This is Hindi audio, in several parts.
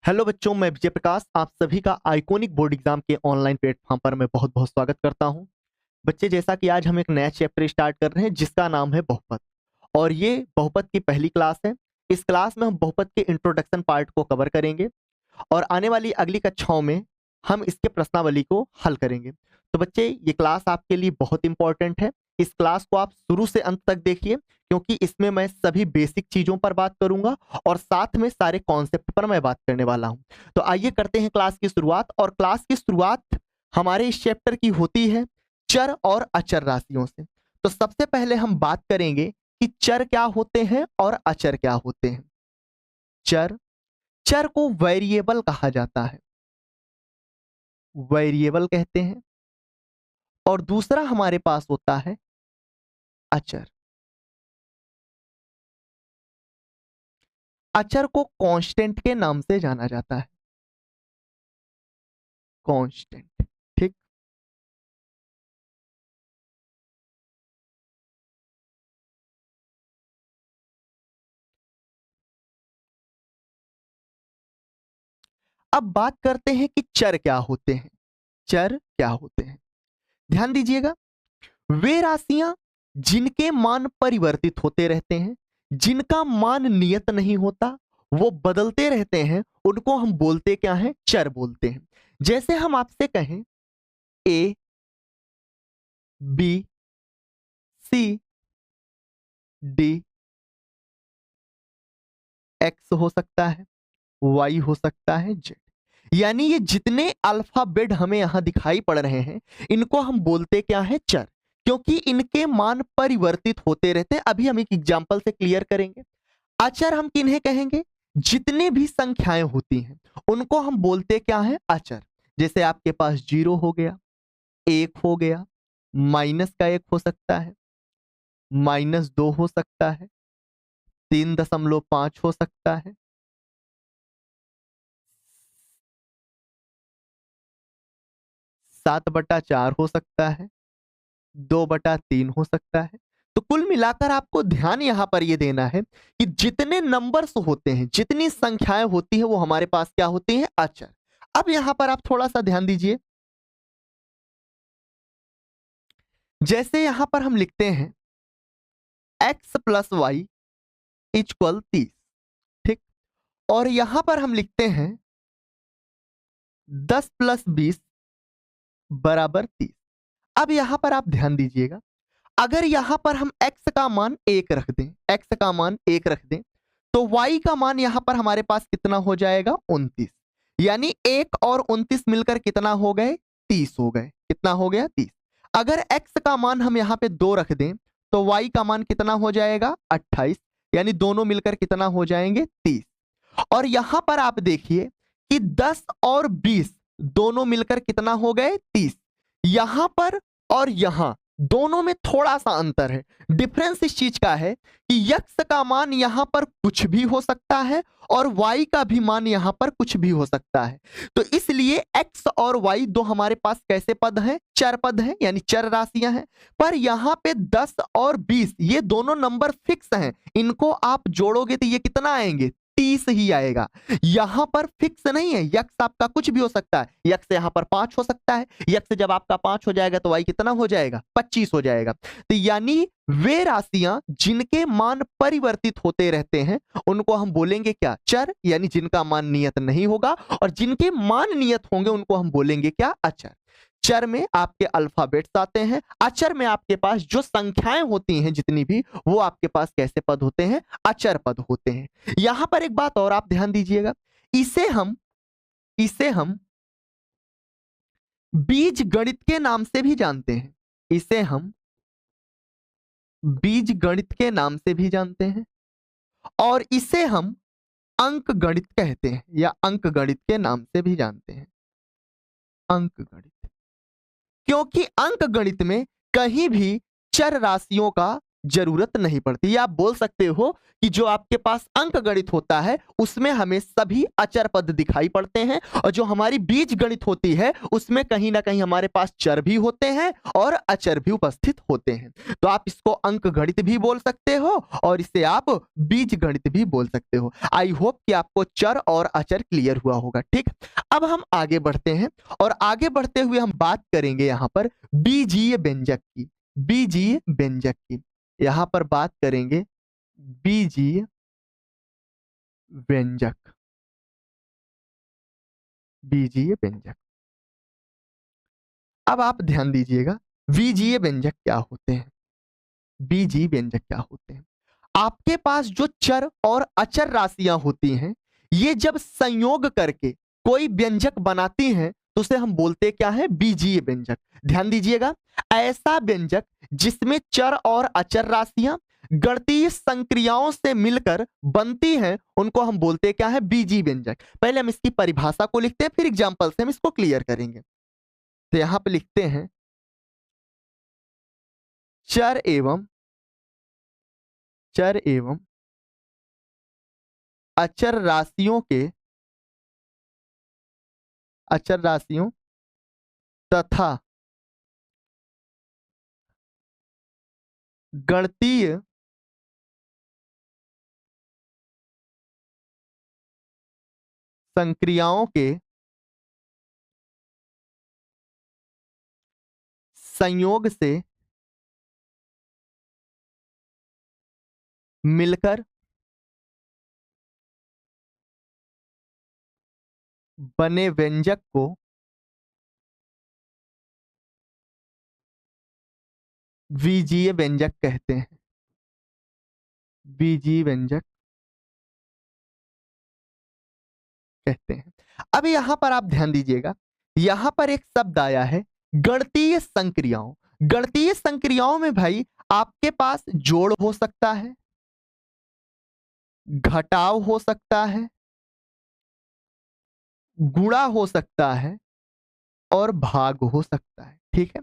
हेलो बच्चों, मैं विजय प्रकाश आप सभी का आइकॉनिक बोर्ड एग्जाम के ऑनलाइन प्लेटफॉर्म पर मैं बहुत बहुत स्वागत करता हूं। बच्चे, जैसा कि आज हम एक नया चैप्टर स्टार्ट कर रहे हैं जिसका नाम है बहुपद, और ये बहुपद की पहली क्लास है। इस क्लास में हम बहुपद के इंट्रोडक्शन पार्ट को कवर करेंगे और आने वाली अगली कक्षाओं में हम इसके प्रश्नावली को हल करेंगे। तो बच्चे, ये क्लास आपके लिए बहुत इंपॉर्टेंट है। इस क्लास को आप शुरू से अंत तक देखिए, क्योंकि इसमें मैं सभी बेसिक चीजों पर बात करूंगा और साथ में सारे कॉन्सेप्ट पर मैं बात करने वाला हूं। तो आइए करते हैं क्लास की शुरुआत। और क्लास की शुरुआत हमारे इस चैप्टर की होती है चर और अचर राशियों से। तो सबसे पहले हम बात करेंगे कि चर क्या होते हैं और अचर क्या होते हैं। चर चर को वेरिएबल कहा जाता है, वेरिएबल कहते हैं। और दूसरा हमारे पास होता है अचर। अचर को कांस्टेंट के नाम से जाना जाता है, कांस्टेंट। ठीक। अब बात करते हैं कि चर क्या होते हैं। चर क्या होते हैं, ध्यान दीजिएगा। वे राशियां जिनके मान परिवर्तित होते रहते हैं, जिनका मान नियत नहीं होता, वो बदलते रहते हैं, उनको हम बोलते क्या हैं? चर बोलते हैं। जैसे हम आपसे कहें ए, बी, सी, डी, एक्स हो सकता है, वाई हो सकता है, जेड। यानी ये जितने अल्फाबेट हमें यहां दिखाई पड़ रहे हैं, इनको हम बोलते क्या है? चर। क्योंकि इनके मान परिवर्तित होते रहते हैं। अभी हम एक एग्जांपल से क्लियर करेंगे। अचर हम किन्हें कहेंगे? जितने भी संख्याएं होती हैं उनको हम बोलते क्या है? अचर। जैसे आपके पास 0 हो गया, 1 हो गया, -1 हो सकता है, -2 हो सकता है, 3.5 हो सकता है, 7/4 हो सकता है, 2/3 हो सकता है। तो कुल मिलाकर आपको ध्यान यहां पर यह देना है कि जितने नंबर्स होते हैं, जितनी संख्याएं होती है, वो हमारे पास क्या होती है? अचर। अब यहां पर आप थोड़ा सा ध्यान दीजिए। जैसे यहां पर हम लिखते हैं x+y = 30। ठीक। और यहां पर हम लिखते हैं 10+20 = 30। अब यहां पर आप ध्यान दीजिएगा, अगर यहां पर हम x का मान 1 रख दें, x का मान 1 रख दें, तो y का मान यहां पर हमारे पास कितना हो जाएगा? 29। यानी 1 और 29 मिलकर कितना हो गए? 30 हो गए। कितना हो गया? 30। अगर x का मान हम यहां पे 2 रख दें, तो y का मान कितना हो जाएगा? 28। यानी दोनों मिलकर कितना हो जाएंगे? 30। और यहां पर आप देखिए कि 10 और 20 दोनों मिलकर कितना हो गए? 30। यहां पर और यहां दोनों में थोड़ा सा अंतर है। डिफरेंस इस चीज का है कि x का मान यहां पर कुछ भी हो सकता है और y का भी मान यहां पर कुछ भी हो सकता है। तो इसलिए x और y दो हमारे पास कैसे पद हैं? चर पद हैं, यानी चर राशियां हैं। पर यहां पे 10 और 20 ये दोनों नंबर फिक्स हैं। इनको आप जोड़ोगे तो ये कितना आएंगे? 30 ही आएगा। यहां पर फिक्स नहीं है, यक्स आपका कुछ भी हो सकता है। यक्स यहां पर 5 हो सकता है। यक्स जब आपका 5 हो जाएगा तो वाई कितना हो जाएगा? 25 हो जाएगा। तो यानी वे राशियां जिनके मान परिवर्तित होते रहते हैं उनको हम बोलेंगे क्या? चर। यानी जिनका मान नियत नहीं होगा, और जिनके मान नियत होंगे उनको हम बोलेंगे क्या? अचर। चर में आपके अल्फाबेट्स आते हैं, अचर में आपके पास जो संख्याएं होती हैं जितनी भी, वो आपके पास कैसे पद होते हैं? अचर पद होते हैं। यहां पर एक बात और आप ध्यान दीजिएगा, इसे हम बीज गणित के नाम से भी जानते हैं। इसे हम बीज गणित के नाम से भी जानते हैं, और इसे हम अंक गणित कहते हैं, या अंक गणित के नाम से भी जानते हैं। अंक गणित, क्योंकि अंक गणित में कहीं भी चर राशियों का जरूरत नहीं पड़ती। या आप बोल सकते हो कि जो आपके पास अंक गणित होता है उसमें हमें सभी अचर पद दिखाई पड़ते हैं, और जो हमारी बीज गणित होती है उसमें कहीं ना कहीं हमारे पास चर भी होते हैं और अचर भी उपस्थित होते हैं। तो आप इसको अंक गणित भी बोल सकते हो और इसे आप बीज गणित भी बोल सकते हो। आई होप कि आपको चर और अचर क्लियर हुआ होगा। ठीक, अब हम आगे बढ़ते हैं और आगे बढ़ते हुए हम बात करेंगे यहां पर बीजीय व्यंजक की। बीजीय व्यंजक की यहां पर बात करेंगे बीजीय व्यंजक। बीजीय व्यंजक, अब आप ध्यान दीजिएगा बीजीय व्यंजक क्या होते हैं। बीजीय व्यंजक क्या होते हैं? आपके पास जो चर और अचर राशियां होती हैं, ये जब संयोग करके कोई व्यंजक बनाती हैं तो उसे हम बोलते क्या है? बीजीय व्यंजक। ध्यान दीजिएगा, ऐसा व्यंजक जिसमें चर और अचर राशियां गणितीय संक्रियाओं से मिलकर बनती हैं उनको हम बोलते क्या है? बीजीय व्यंजक। पहले हम इसकी परिभाषा को लिखते हैं, फिर एग्जांपल से हम इसको क्लियर करेंगे। तो यहां पे लिखते हैं चर एवं अचर राशियों तथा गणितीय संक्रियाओं के संयोग से मिलकर बने व्यंजक को बीजीय व्यंजक कहते हैं। बीजीय व्यंजक कहते हैं। अब यहां पर आप ध्यान दीजिएगा, यहां पर एक शब्द आया है गणितीय संक्रियाओं। गणितीय संक्रियाओं में भाई आपके पास जोड़ हो सकता है, घटाव हो सकता है, गुणा हो सकता है और भाग हो सकता है। ठीक है,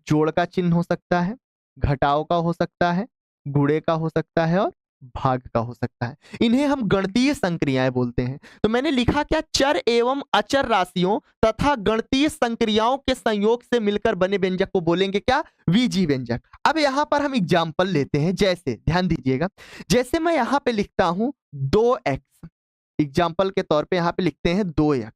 जोड़ का चिन्ह हो सकता है, घटाव का हो सकता है, गुणे का हो सकता है और भाग का हो सकता है। इन्हें हम गणितीय संक्रियाएं बोलते हैं। तो मैंने लिखा क्या? चर एवं अचर राशियों तथा गणितीय संक्रियाओं के संयोग से मिलकर बने व्यंजक को बोलेंगे क्या? बीजीय व्यंजक। अब यहां पर हम एग्जाम्पल लेते हैं, जैसे ध्यान दीजिएगा, जैसे मैं यहां पे लिखता हूं 2x, एग्जाम्पल के तौर पे यहां पे लिखते हैं 2x।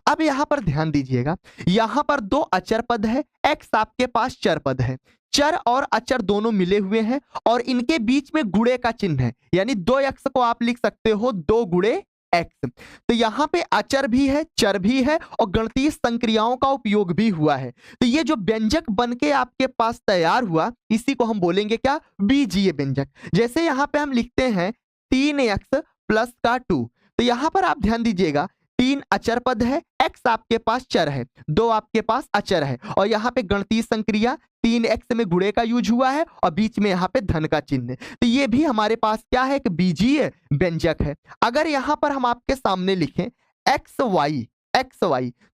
अब यहां पर ध्यान दीजिएगा, यहां पर दो अचर पद है, x आपके पास चर पद है। चर और अचर दोनों मिले हुए हैं और इनके बीच में गुणे का चिन्ह है, यानी 2x को आप लिख सकते हो 2 गुणे x। तो यहां पे अचर भी है, चर भी है और गणितीय संक्रियाओं का उपयोग भी हुआ है। तो ये जो व्यंजक बन के आपके पास तैयार हुआ, इसी को हम बोलेंगे क्या? बीजीय व्यंजक। जैसे यहां पे हम लिखते हैं 3x प्लस का 2। तो यहां पर आप ध्यान दीजिएगा, 3 अचर पद है, x आपके पास चर है, 2 आपके पास अचर है और यहाँ पे गणितीय संक्रिया 3x में गुणे का यूज हुआ है और बीच में यहाँ पे धन का चिन्ह है। तो ये भी हमारे पास क्या है? एक बीजीय व्यंजक है। अगर यहाँ पर हम आपके सामने लिखें एक्स वाई,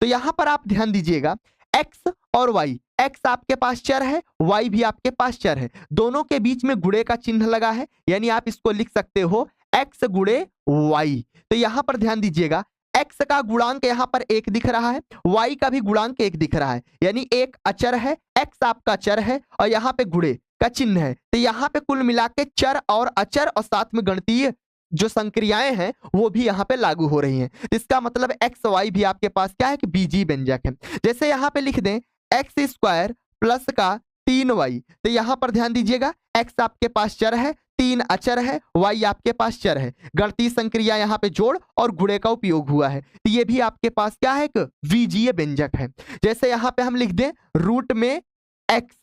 तो यहाँ पर आप ध्यान दीजिएगा, x और y, x आपके पास चर है, y भी आपके पास चर है, दोनों के बीच में गुणे का चिन्ह लगा है, यानी आप इसको लिख सकते हो x गुणे y। तो यहां पर ध्यान दीजिएगा, x का गुणांक यहां पर 1 दिख रहा है, y का भी गुणांक 1 दिख रहा है, यानी एक अचर है, x आपका चर है और यहां पे गुणे का चिन्ह है। तो यहां पे कुल मिला के चर और अचर और साथ में गणितीय जो संक्रियाएं हैं वो भी यहाँ पे लागू हो रही हैं। तो इसका मतलब एक्स वाई भी आपके पास क्या है? कि बीजीय व्यंजक है। जैसे यहाँ पे लिख दें एक्स स्क्वायर प्लस का 3y, तो यहाँ पर ध्यान दीजिएगा, x आपके पास चर है, 3 अचर है, y आपके पास चर है, गणितीय संक्रिया यहाँ पे जोड़ और गुणे का उपयोग हुआ है। तो ये भी आपके पास क्या है? एक बीजीय व्यंजक है। जैसे यहाँ पे हम लिख दें रूट में x।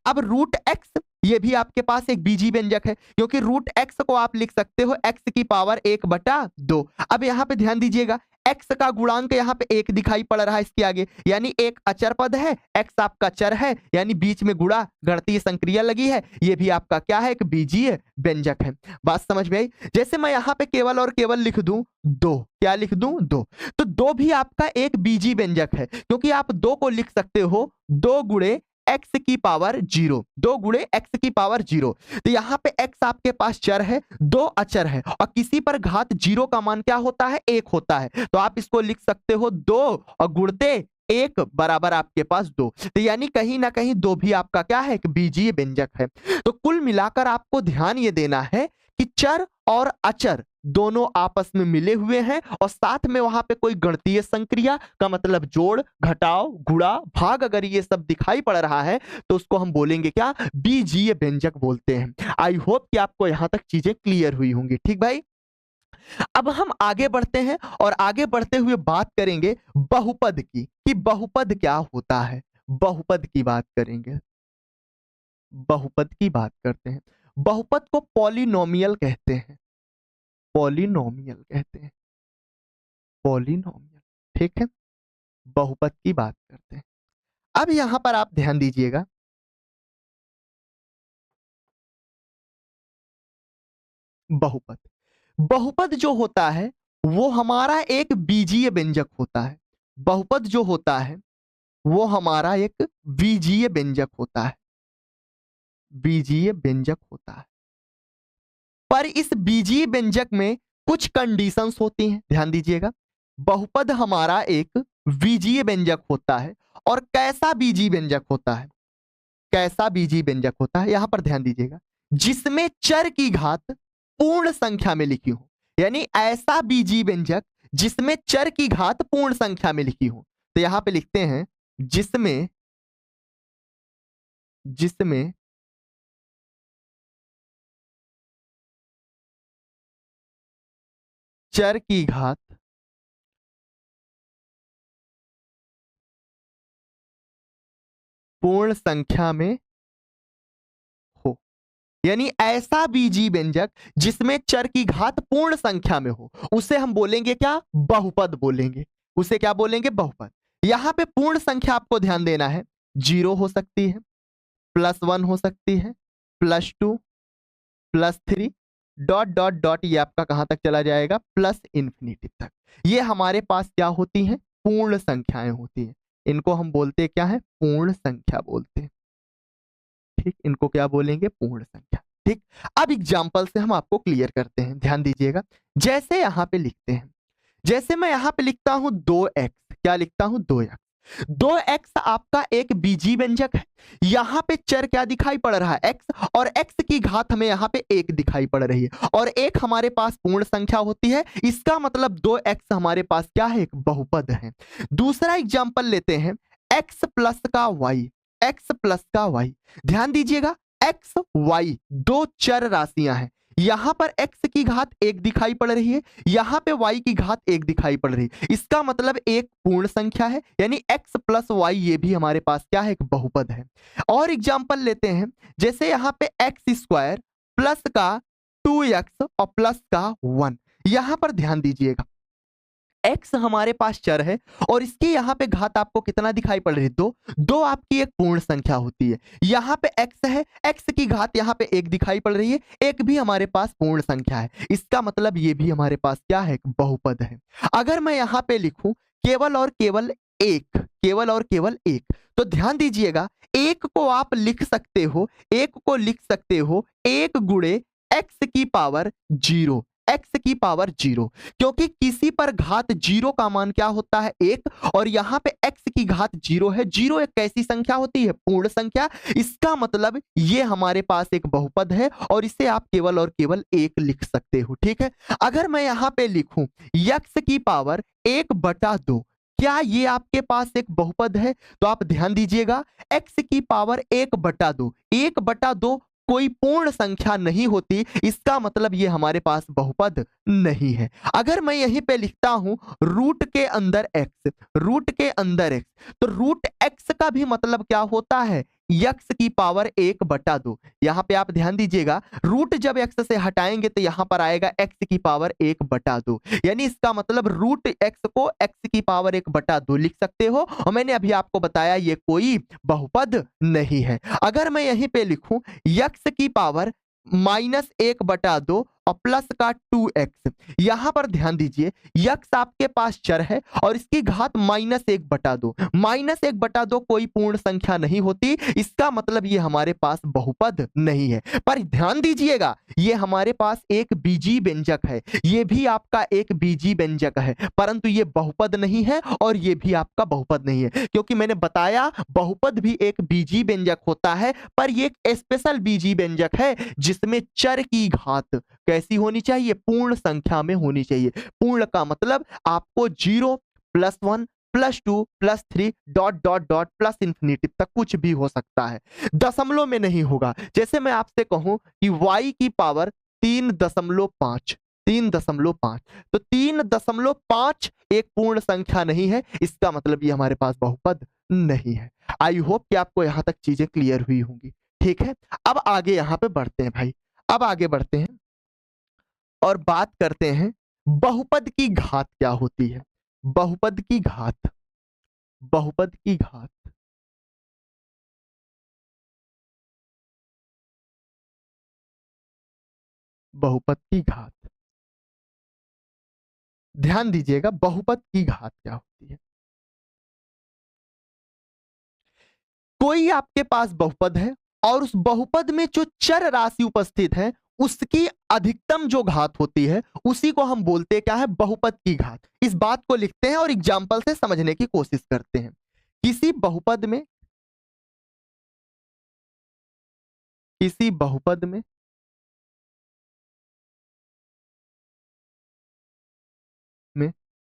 अब रूट x ये भी आपके पास एक बीजीय व्यंजक है, क्योंकि रूट x को आप लिख सकते हो x की पावर 1/2। अब यहाँ पे ध्यान दीजिएगा, x का गुणांक यहाँ पे 1 दिखाई पड़ रहा है इसके आगे, यानी एक अचर पद है, x आपका चर है, यानी बीच में गुणा गणितीय संक्रिया लगी है, ये भी आपका क्या है? एक बीजीय व्यंजक है। बात समझ में आई? जैसे मैं यहाँ पे केवल और केवल लिख दूं 2, क्या लिख दूं? 2, तो 2 भी आपका एक बीजीय व्यंजक है, क्योंकि आप 2 को लिख सकते हो 2 गुणे एक्स की पावर 0, 2 गुणे एक्स की पावर 0। तो यहाँ पे एक्स आपके पास चर है, 2 अचर है, और किसी पर घात 0 का मान क्या होता है? 1 होता है। तो आप इसको लिख सकते हो 2 और गुणते 1 बराबर आपके पास 2। तो यानी कहीं ना कहीं 2 भी आपका क्या है? एक बीजीय व्यंजक है। तो कुल मिलाकर आपको ध्यान ये देना है कि चर और अचर दोनों आपस में मिले हुए हैं, और साथ में वहां पे कोई गणितीय संक्रिया का मतलब जोड़, घटाव, गुणा, भाग अगर ये सब दिखाई पड़ रहा है तो उसको हम बोलेंगे क्या? बीजीय व्यंजक बोलते हैं। आई होप कि आपको यहां तक चीजें क्लियर हुई होंगी। ठीक भाई, अब हम आगे बढ़ते हैं और आगे बढ़ते हुए बात करेंगे बहुपद की, कि बहुपद क्या होता है। बहुपद की बात करेंगे, बहुपद की बात करते हैं। बहुपद को पॉलिनोमियल कहते हैं, पॉलिनोमियल कहते हैं, पॉलिनोमियल। ठीक है, बहुपद की बात करते हैं। अब यहां पर आप ध्यान दीजिएगा, बहुपद, बहुपद जो होता है वो हमारा एक बीजीय व्यंजक होता है। बहुपद जो होता है वो हमारा एक बीजीय व्यंजक होता है, बीजीय व्यंजक होता है। पर इस बीजीय व्यंजक में कुछ कंडीशंस होती हैं, ध्यान दीजिएगा। बहुपद हमारा एक बीजीय व्यंजक होता है, और कैसा बीजीय व्यंजक होता है? कैसा बीजीय व्यंजक होता है, यहां पर ध्यान दीजिएगा, जिसमें चर की घात पूर्ण संख्या में लिखी हो। यानी ऐसा बीजीय व्यंजक जिसमें चर की घात पूर्ण संख्या में लिखी हो। तो यहां पे लिखते हैं जिसमें, जिसमें चर की घात पूर्ण संख्या में हो। यानी ऐसा बीजीय व्यंजक जिसमें चर की घात पूर्ण संख्या में हो, उसे हम बोलेंगे क्या? बहुपद बोलेंगे। उसे क्या बोलेंगे? बहुपद। यहां पे पूर्ण संख्या आपको ध्यान देना है, 0 हो सकती है, +1 हो सकती है, +2, +3, डॉट डॉट डॉट, ये आपका कहां तक चला जाएगा? प्लस इंफिनिटी तक। ये हमारे पास क्या होती हैं? पूर्ण संख्याएं होती हैं। इनको हम बोलते क्या है? पूर्ण संख्या बोलते हैं। ठीक, इनको क्या बोलेंगे? पूर्ण संख्या। ठीक, अब एग्जाम्पल से हम आपको क्लियर करते हैं, ध्यान दीजिएगा। जैसे यहां पे लिखते हैं, जैसे मैं यहां पे लिखता हूं 2x, क्या लिखता हूं? 2x। 2x आपका एक बीजीय व्यंजक है। यहां पे चर क्या दिखाई पड़ रहा है? x, और x की घात हमें यहां पे 1 दिखाई पड़ रही है, और 1 हमारे पास पूर्ण संख्या होती है। इसका मतलब 2x हमारे पास क्या है? एक बहुपद है। दूसरा एग्जाम्पल लेते हैं, x प्लस का y, x प्लस का y। ध्यान दीजिएगा, x y दो चर राशियां हैं। यहां पर x की घात 1 दिखाई पड़ रही है, यहां पे y की घात 1 दिखाई पड़ रही है। इसका मतलब एक पूर्ण संख्या है, यानी x प्लस y ये भी हमारे पास क्या है? एक बहुपद है। और एग्जाम्पल लेते हैं, जैसे यहां पे एक्स स्क्वायर प्लस का 2x और प्लस का 1। यहां पर ध्यान दीजिएगा, x हमारे पास चर है, और इसकी यहां पे घात आपको कितना दिखाई पड़ रही है? 2। 2 आपकी एक पूर्ण संख्या होती है। यहां पे x है, x की घात यहां पे 1 दिखाई पड़ रही है, 1 भी हमारे पास पूर्ण संख्या है। इसका मतलब ये भी हमारे पास क्या है? एक बहुपद है। अगर मैं यहां पे लिखूं केवल और केवल 1, केवल और केवल 1, तो ध्यान दीजिएगा, 1 को आप लिख सकते हो, 1 को लिख सकते हो 1 गुणे x की पावर 0, x की पावर 0, क्योंकि किसी पर घात 0 का मान क्या होता है? 1, और यहां पे x की घात 0 है। 0 एक कैसी संख्या होती है? पूर्ण संख्या। इसका मतलब ये हमारे पास एक बहुपद है, और इसे आप केवल और केवल 1 लिख सकते हो। ठीक है, अगर मैं यहां पे लिखूं x की पावर 1/2, क्या ये आपके पास एक बहुपद है? तो आप ध्यान दीजिएगा, x की पावर 1/2, 1/2 कोई पूर्ण संख्या नहीं होती। इसका मतलब ये हमारे पास बहुपद नहीं है। अगर मैं यहीं पे लिखता हूं रूट के अंदर x, रूट के अंदर x, तो रूट x का भी मतलब क्या होता है? x की पावर 1/2। यहां पे आप ध्यान दीजिएगा, रूट जब x से हटाएंगे तो यहां पर आएगा x की पावर 1/2, यानी इसका मतलब रूट x को x की पावर 1/2 लिख सकते हो, और मैंने अभी आपको बताया ये कोई बहुपद नहीं है। अगर मैं यहीं पे लिखूं x की पावर -1/2 और प्लस का 2x। यहां पर ध्यान दीजिए x आपके पास चर है और इसकी घात -1/2। -1/2 कोई पूर्ण संख्या नहीं होती, इसका मतलब ये हमारे पास बहुपद नहीं है। पर ध्यान दीजिएगा ये हमारे पास एक बीजी व्यंजक है, ये भी आपका एक बीजी व्यंजक है, परंतु ये बहुपद नहीं है और ये भी आपका बहुपद नहीं है, क्योंकि मैंने बताया बहुपद भी एक बीजी व्यंजक होता है, पर ये एक स्पेशल बीजी व्यंजक है जिसमें चर की घात कैसी होनी चाहिए, पूर्ण संख्या में होनी चाहिए। पूर्ण का मतलब आपको 0 +1 +2 +3 dot dot dot plus infinity तक कुछ भी हो सकता है, दशमलव में नहीं होगा। जैसे मैं आपसे कहूं कि y की पावर 3.5, 3.5, तो 3.5 एक पूर्ण संख्या नहीं है, इसका मतलब ये हमारे पास बहुपद नहीं है। आई होप कि आपको यहां तक चीजें क्लियर हुई होंगी। ठीक है, अब आगे यहां पे बढ़ते हैं भाई, अब आगे बढ़ते हैं और बात करते हैं बहुपद की घात क्या होती है। बहुपद की घात, बहुपद की घात, बहुपद की घात, ध्यान दीजिएगा बहुपद की घात क्या होती है। कोई आपके पास बहुपद है और उस बहुपद में जो चर राशि उपस्थित है उसकी अधिकतम जो घात होती है उसी को हम बोलते हैं क्या है, बहुपद की घात। इस बात को लिखते हैं और एग्जाम्पल से समझने की कोशिश करते हैं। किसी बहुपद में, किसी बहुपद में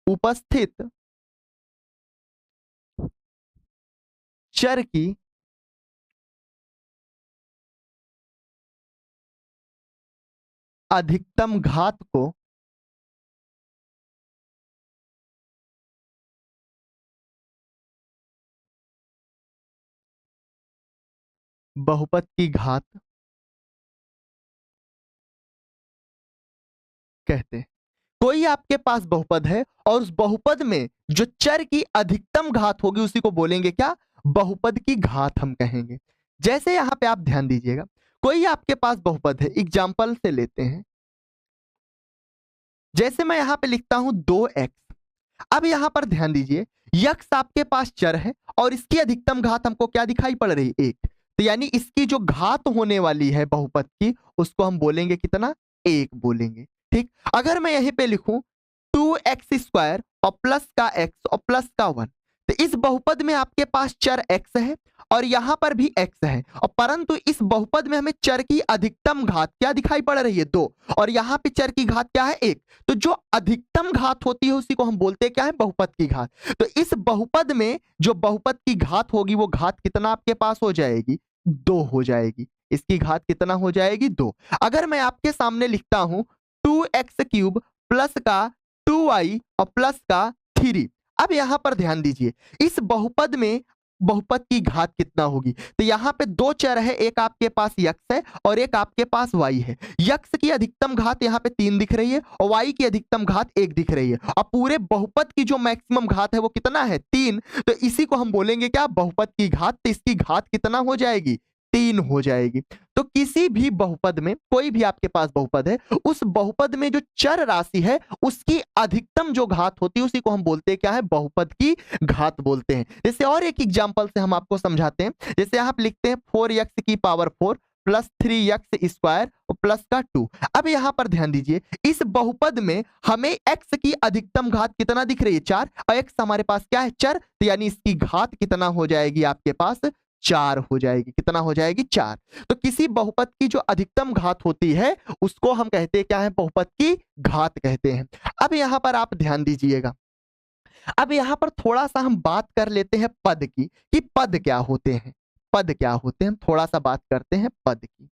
उपस्थित चर की अधिकतम घात को बहुपद की घात कहते हैं। कोई आपके पास बहुपद है और उस बहुपद में जो चर की अधिकतम घात होगी उसी को बोलेंगे क्या, बहुपद की घात हम कहेंगे। जैसे यहां पे आप ध्यान दीजिएगा, कोई आपके पास बहुपद है, एग्जाम्पल से लेते हैं, जैसे मैं यहां पे लिखता हूं 2x। अब यहां पर ध्यान दीजिए यक्स आपके पास चर है और इसकी अधिकतम घात हमको क्या दिखाई पड़ रही है, 1। तो यानी इसकी जो घात होने वाली है बहुपद की उसको हम बोलेंगे कितना, 1 बोलेंगे। ठीक, अगर मैं यहीं पे लिखूं 2x² और प्लस का x और प्लस का 1, तो इस बहुपद में आपके पास चर x है और यहां पर भी x है, और परंतु इस बहुपद में हमें चर की अधिकतम घात क्या दिखाई पड़ रही है, 2, और यहां पे चर की घात क्या है, 1। तो जो अधिकतम घात होती है उसी को हम बोलते हैं क्या है, बहुपद की घात। तो इस बहुपद में जो बहुपद की घात होगी वो घात कितना आपके पास हो जाएगी, 2 हो जाएगी। इसकी घात कितना हो जाएगी, 2। अगर मैं आपके सामने लिखता हूं 2x³ प्लस का 2y और प्लस का 3, अब यहां पर ध्यान दीजिए इस बहुपद में बहुपद की घात कितना होगी, तो यहां पे 2 चर है, एक आपके पास यक्स है और एक आपके पास y है। यक्स की अधिकतम घात यहां पे 3 दिख रही है और y की अधिकतम घात 1 दिख रही है, और पूरे बहुपद की जो मैक्सिमम घात है वो कितना है, 3। तो इसी को हम बोलेंगे क्या, बहुपद की घात। तो इसकी घात कितना हो जाएगी, 3 हो जाएगी। तो किसी भी बहुपद में, कोई भी आपके पास बहुपद है, उस बहुपद में जो चर राशि है उसकी अधिकतम जो घात होती है उसी को हम बोलते हैं क्या है, बहुपद की घात बोलते हैं। जैसे और एक एग्जांपल से हम आपको समझाते हैं, जैसे आप लिखते हैं 4x⁴ प्लस 3x² और प्लस का 2। अब यहां पर ध्यान दीजिए इस बहुपद में हमें x की अधिकतम घात कितना दिख रही है, 4, और x हमारे पास क्या है, चर। तो यानी इसकी घात कितना हो जाएगी आपके पास, 4 हो जाएगी। कितना हो जाएगी, 4। तो किसी बहुपद की जो अधिकतम घात होती है उसको हम कहते हैं क्या है, बहुपद की घात कहते हैं। अब यहां पर आप ध्यान दीजिएगा, अब यहां पर थोड़ा सा हम बात कर लेते हैं पद की, कि पद क्या होते हैं, पद क्या होते हैं, हम थोड़ा सा बात करते हैं पद की।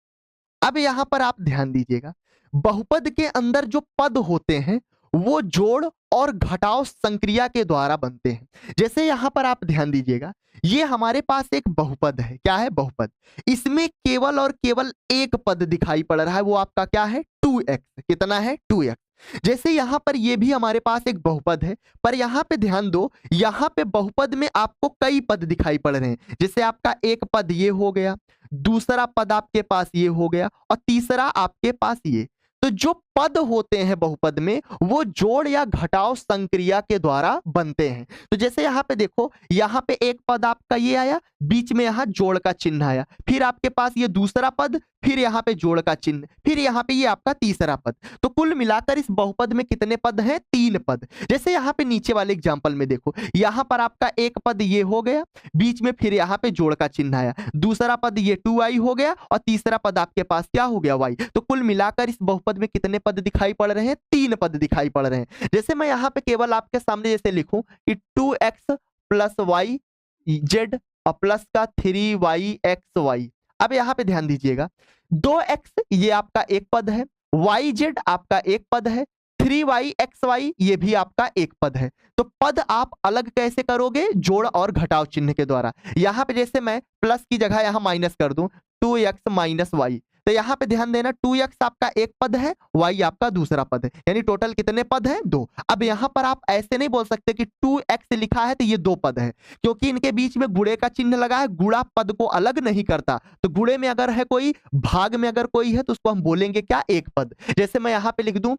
अब यहां पर आप ध्यान दीजिएगा बहुपद के अंदर जो पद होते हैं वो जोड़ और घटाव संक्रिया के द्वारा बनते हैं। जैसे यहां पर आप ध्यान दीजिएगा ये हमारे पास एक बहुपद है, क्या है, बहुपद। इसमें केवल और केवल एक पद दिखाई पड़ रहा है, वो आपका क्या है, 2x। कितना है, 2x। जैसे यहां पर ये भी हमारे पास एक बहुपद है, पर यहां पे ध्यान दो, यहां पे बहुपद में आपको कई पद दिखाई पड़ रहे हैं। जैसे आपका एक पद ये हो गया, दूसरा पद आपके पास ये हो गया और तीसरा आपके पास ये। तो जो पद होते हैं बहुपद में वो जोड़ या घटाव संक्रिया के द्वारा बनते हैं। तो जैसे यहाँ पे देखो, यहाँ पे एक पद आपका ये आया, बीच में यहाँ जोड़ का चिन्ह आया, फिर आपके पास ये दूसरा पद, फिर यहाँ पे जोड़ का चिन्ह, फिर यहाँ पे ये आपका तीसरा पद। तो कुल मिलाकर इस बहुपद में कितने पद हैं? 3 पद। जैसे यहाँ पे नीचे वाले एग्जांपल में देखो, यहाँ पर आपका एक पद ये हो गया, बीच में फिर यहाँ पे जोड़ का चिन्ह आया, दूसरा पद ये 2i हो गया और तीसरा पद आपके पास क्या हो गया? y। तो कुल मिलाकर इस बहुपद में कितने पद दिखाई पड़ रहे हैं? 3 पद दिखाई पड़ रहे हैं। जैसे मैं यहाँ पे केवल आपके सामने जैसे लिखूं कि 2x प्लस वाई जेड और प्लस का 3yxy। अब यहाँ पे ध्यान दीजिएगा, 2x ये आपका एक पद है, yz आपका एक पद है, 3yxy ये भी आपका एक पद है। तो पद आप अलग कैसे करोगे? जोड़ और घटाव चिन्ह के द्वारा। यहाँ पे जैसे मैं प्लस की जगह यहाँ माइनस कर दूं, 2x माइनस वाई, तो यहाँ पे ध्यान देना 2x आपका एक पद है, y आपका दूसरा पद है, यानी टोटल कितने पद हैं? 2। अब यहाँ पर आप ऐसे नहीं बोल सकते कि 2x लिखा है तो ये 2 पद है, क्योंकि इनके बीच में गुणे का चिन्ह लगा है। गुणा पद को अलग नहीं करता, तो गुणे में अगर है कोई, भाग में अगर कोई है, तो उसको हम बोलेंगे क्या? एक पद। जैसे मैं यहाँ पे लिख दूं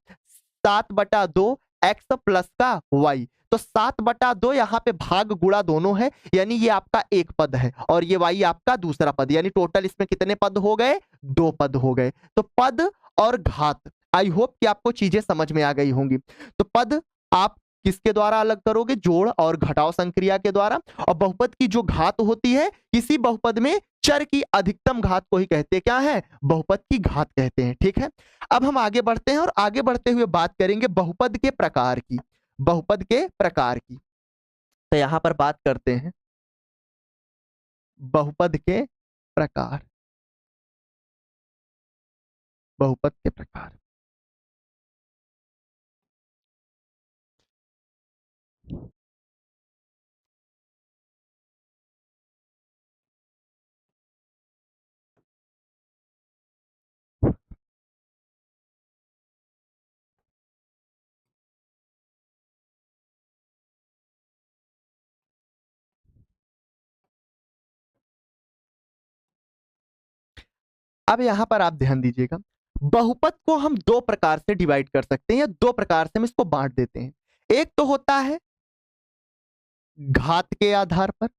7/2 x प्लस का y, तो 7/2 यहाँ पे भाग गुणा दोनों है, यानी ये आपका एक पद है और ये y आपका दूसरा पद, यानी टोटल इसमें कितने पद हो गए? 2 पद हो गए। तो पद और घात, आई होप कि आपको चीजें समझ में आ गई होंगी। तो पद आप किसके द्वारा अलग करोगे? जोड़ और घटाव संक्रिया के द्वारा। और बहुपद की जो घात होती है, किसी बहुपद में चर की अधिकतम घात को ही कहते क्या है? बहुपद की घात कहते हैं। ठीक है, अब हम आगे बढ़ते हैं और आगे बढ़ते हुए बात करेंगे बहुपद के प्रकार की। बहुपद के प्रकार की, तो यहां पर बात करते हैं बहुपद के प्रकार। बहुपद के प्रकार, अब यहां पर आप ध्यान दीजिएगा, बहुपद को हम 2 प्रकार से डिवाइड कर सकते हैं या 2 प्रकार से हम इसको बांट देते हैं। एक तो होता है घात के आधार पर,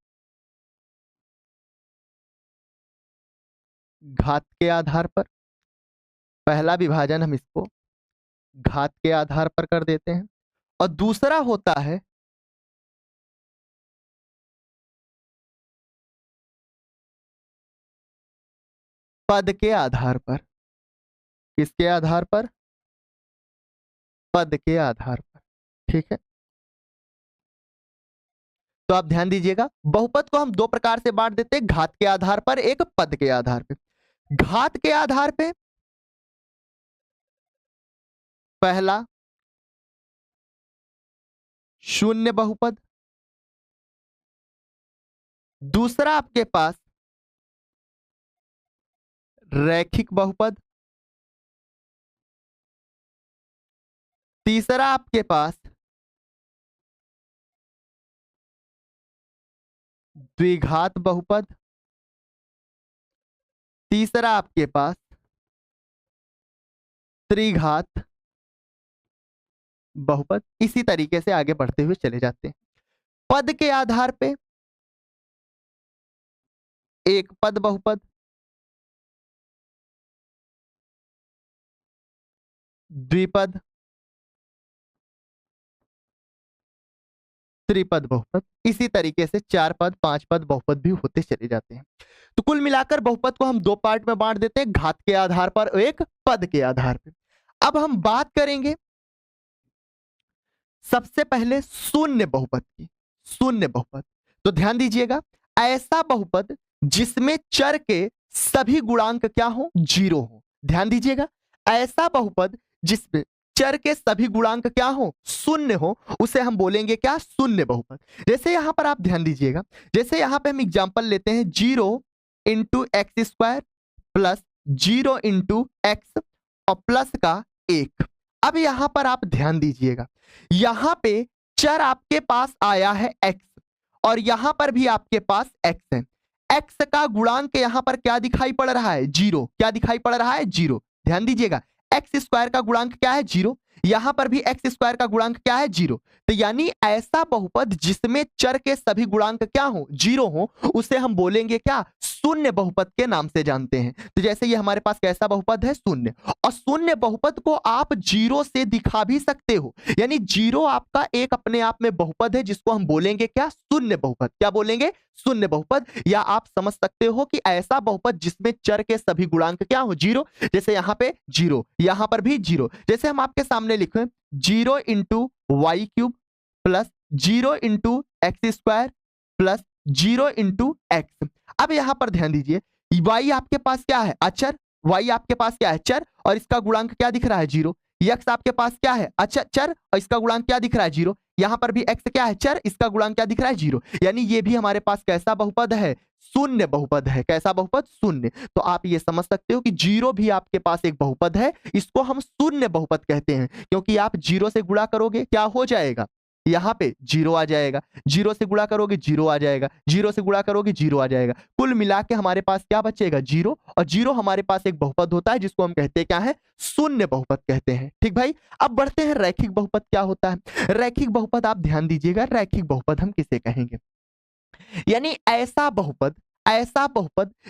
घात के आधार पर पहला विभाजन हम इसको घात के आधार पर कर देते हैं, और दूसरा होता है पद के आधार पर। किसके आधार पर? पद के आधार पर। ठीक है, तो आप ध्यान दीजिएगा, बहुपद को हम 2 प्रकार से बांट देते हैं, घात के आधार पर, एक पद के आधार पे। घात के आधार पे पहला शून्य बहुपद, दूसरा आपके पास रैखिक बहुपद, तीसरा आपके पास द्विघात बहुपद, तीसरा आपके पास त्रिघात बहुपद। इसी तरीके से आगे बढ़ते हुए चले जाते हैं। पद के आधार पे एक पद बहुपद, द्विपद, त्रिपद बहुपद। इसी तरीके से 4 पद 5 पद बहुपद भी होते चले जाते हैं। तो कुल मिलाकर बहुपद को हम 2 पार्ट में बांट देते हैं, घात के आधार पर, एक पद के आधार पर। अब हम बात करेंगे सबसे पहले शून्य बहुपद की। शून्य बहुपद, तो ध्यान दीजिएगा, ऐसा बहुपद जिसमें चर के सभी गुणांक क्या हो? 0 हो। ध्यान दीजिएगा, ऐसा बहुपद जिसमें चर के सभी गुणांक क्या हो? 0 हो, उसे हम बोलेंगे क्या? शून्य बहुपद। जैसे यहां पर आप ध्यान दीजिएगा, जैसे यहां पे हम एग्जांपल लेते हैं 0 into x square plus 0 into x और प्लस का 1। अब यहां पर आप ध्यान दीजिएगा, यहां पे चर आपके पास आया है x और यहां पर भी आपके पास x है। x का गुणांक यहां पर क्या दिखाई पड़ रहा है? 0। क्या दिखाई पड़ रहा है? 0। ध्यान दीजिएगा, एक्स स्क्वायर का गुणांक क्या है 0, यहां पर भी एक्स स्क्वायर का गुणांक क्या है 0। तो यानी ऐसा बहुपद जिसमें चर के सभी गुणांक क्या हो 0 हो, उसे हम बोलेंगे क्या, शून्य बहुपद के नाम से जानते हैं। तो जैसे ये हमारे पास कैसा बहुपद है, शून्य, और शून्य बहुपद को आप 0 से दिखा भी सकते हो, यानी 0 आपका एक अपने आप में बहुपद है जिसको हम बोलेंगे क्या, शून्य बहुपद। क्या बोलेंगे, शून्य बहुपद। या आप समझ सकते हो कि ऐसा बहुपद जिसमें चर के सभी गुणांक क्या हो 0, जैसे यहां पे 0, यहां पर भी 0। जैसे हम आपके सामने लिखें 0 into y cube plus 0 into x square plus 0 into x. अब यहां पर ध्यान दीजिए, y आपके पास क्या है, अचर, y आपके पास क्या है, चर, और इसका गुणांक क्या दिख रहा है 0। x आपके पास क्या है, अच्छा चर, और इसका गुणांक क्या दिख रहा है 0। यहां पर भी x क्या है, चर, इसका गुणांक क्या दिख रहा है 0। यानी ये भी हमारे पास कैसा बहुपद है, शून्य बहुपद है। कैसा बहुपद, शून्य। तो आप ये समझ सकते हो कि 0 भी आपके पास एक बहुपद है, इसको हम शून्य बहुपद कहते हैं, क्योंकि आप 0 से गुणा करोगे क्या हो जाएगा, यहां पे 0 आ जाएगा, 0 से गुणा करोगे 0 आ जाएगा, 0 से गुणा करोगे 0 आ जाएगा, कुल मिला के हमारे पास क्या बचेगा 0। और 0 हमारे पास एक बहुपद होता है जिसको हम कहते हैं क्या है, शून्य बहुपद कहते हैं। ठीक भाई, अब बढ़ते हैं रैखिक बहुपद क्या होता है। रैखिक बहुपद आप ध्यान दीजिएगा, रैखिक बहुपद हम किसे कहेंगे, यानी ऐसा बहुपद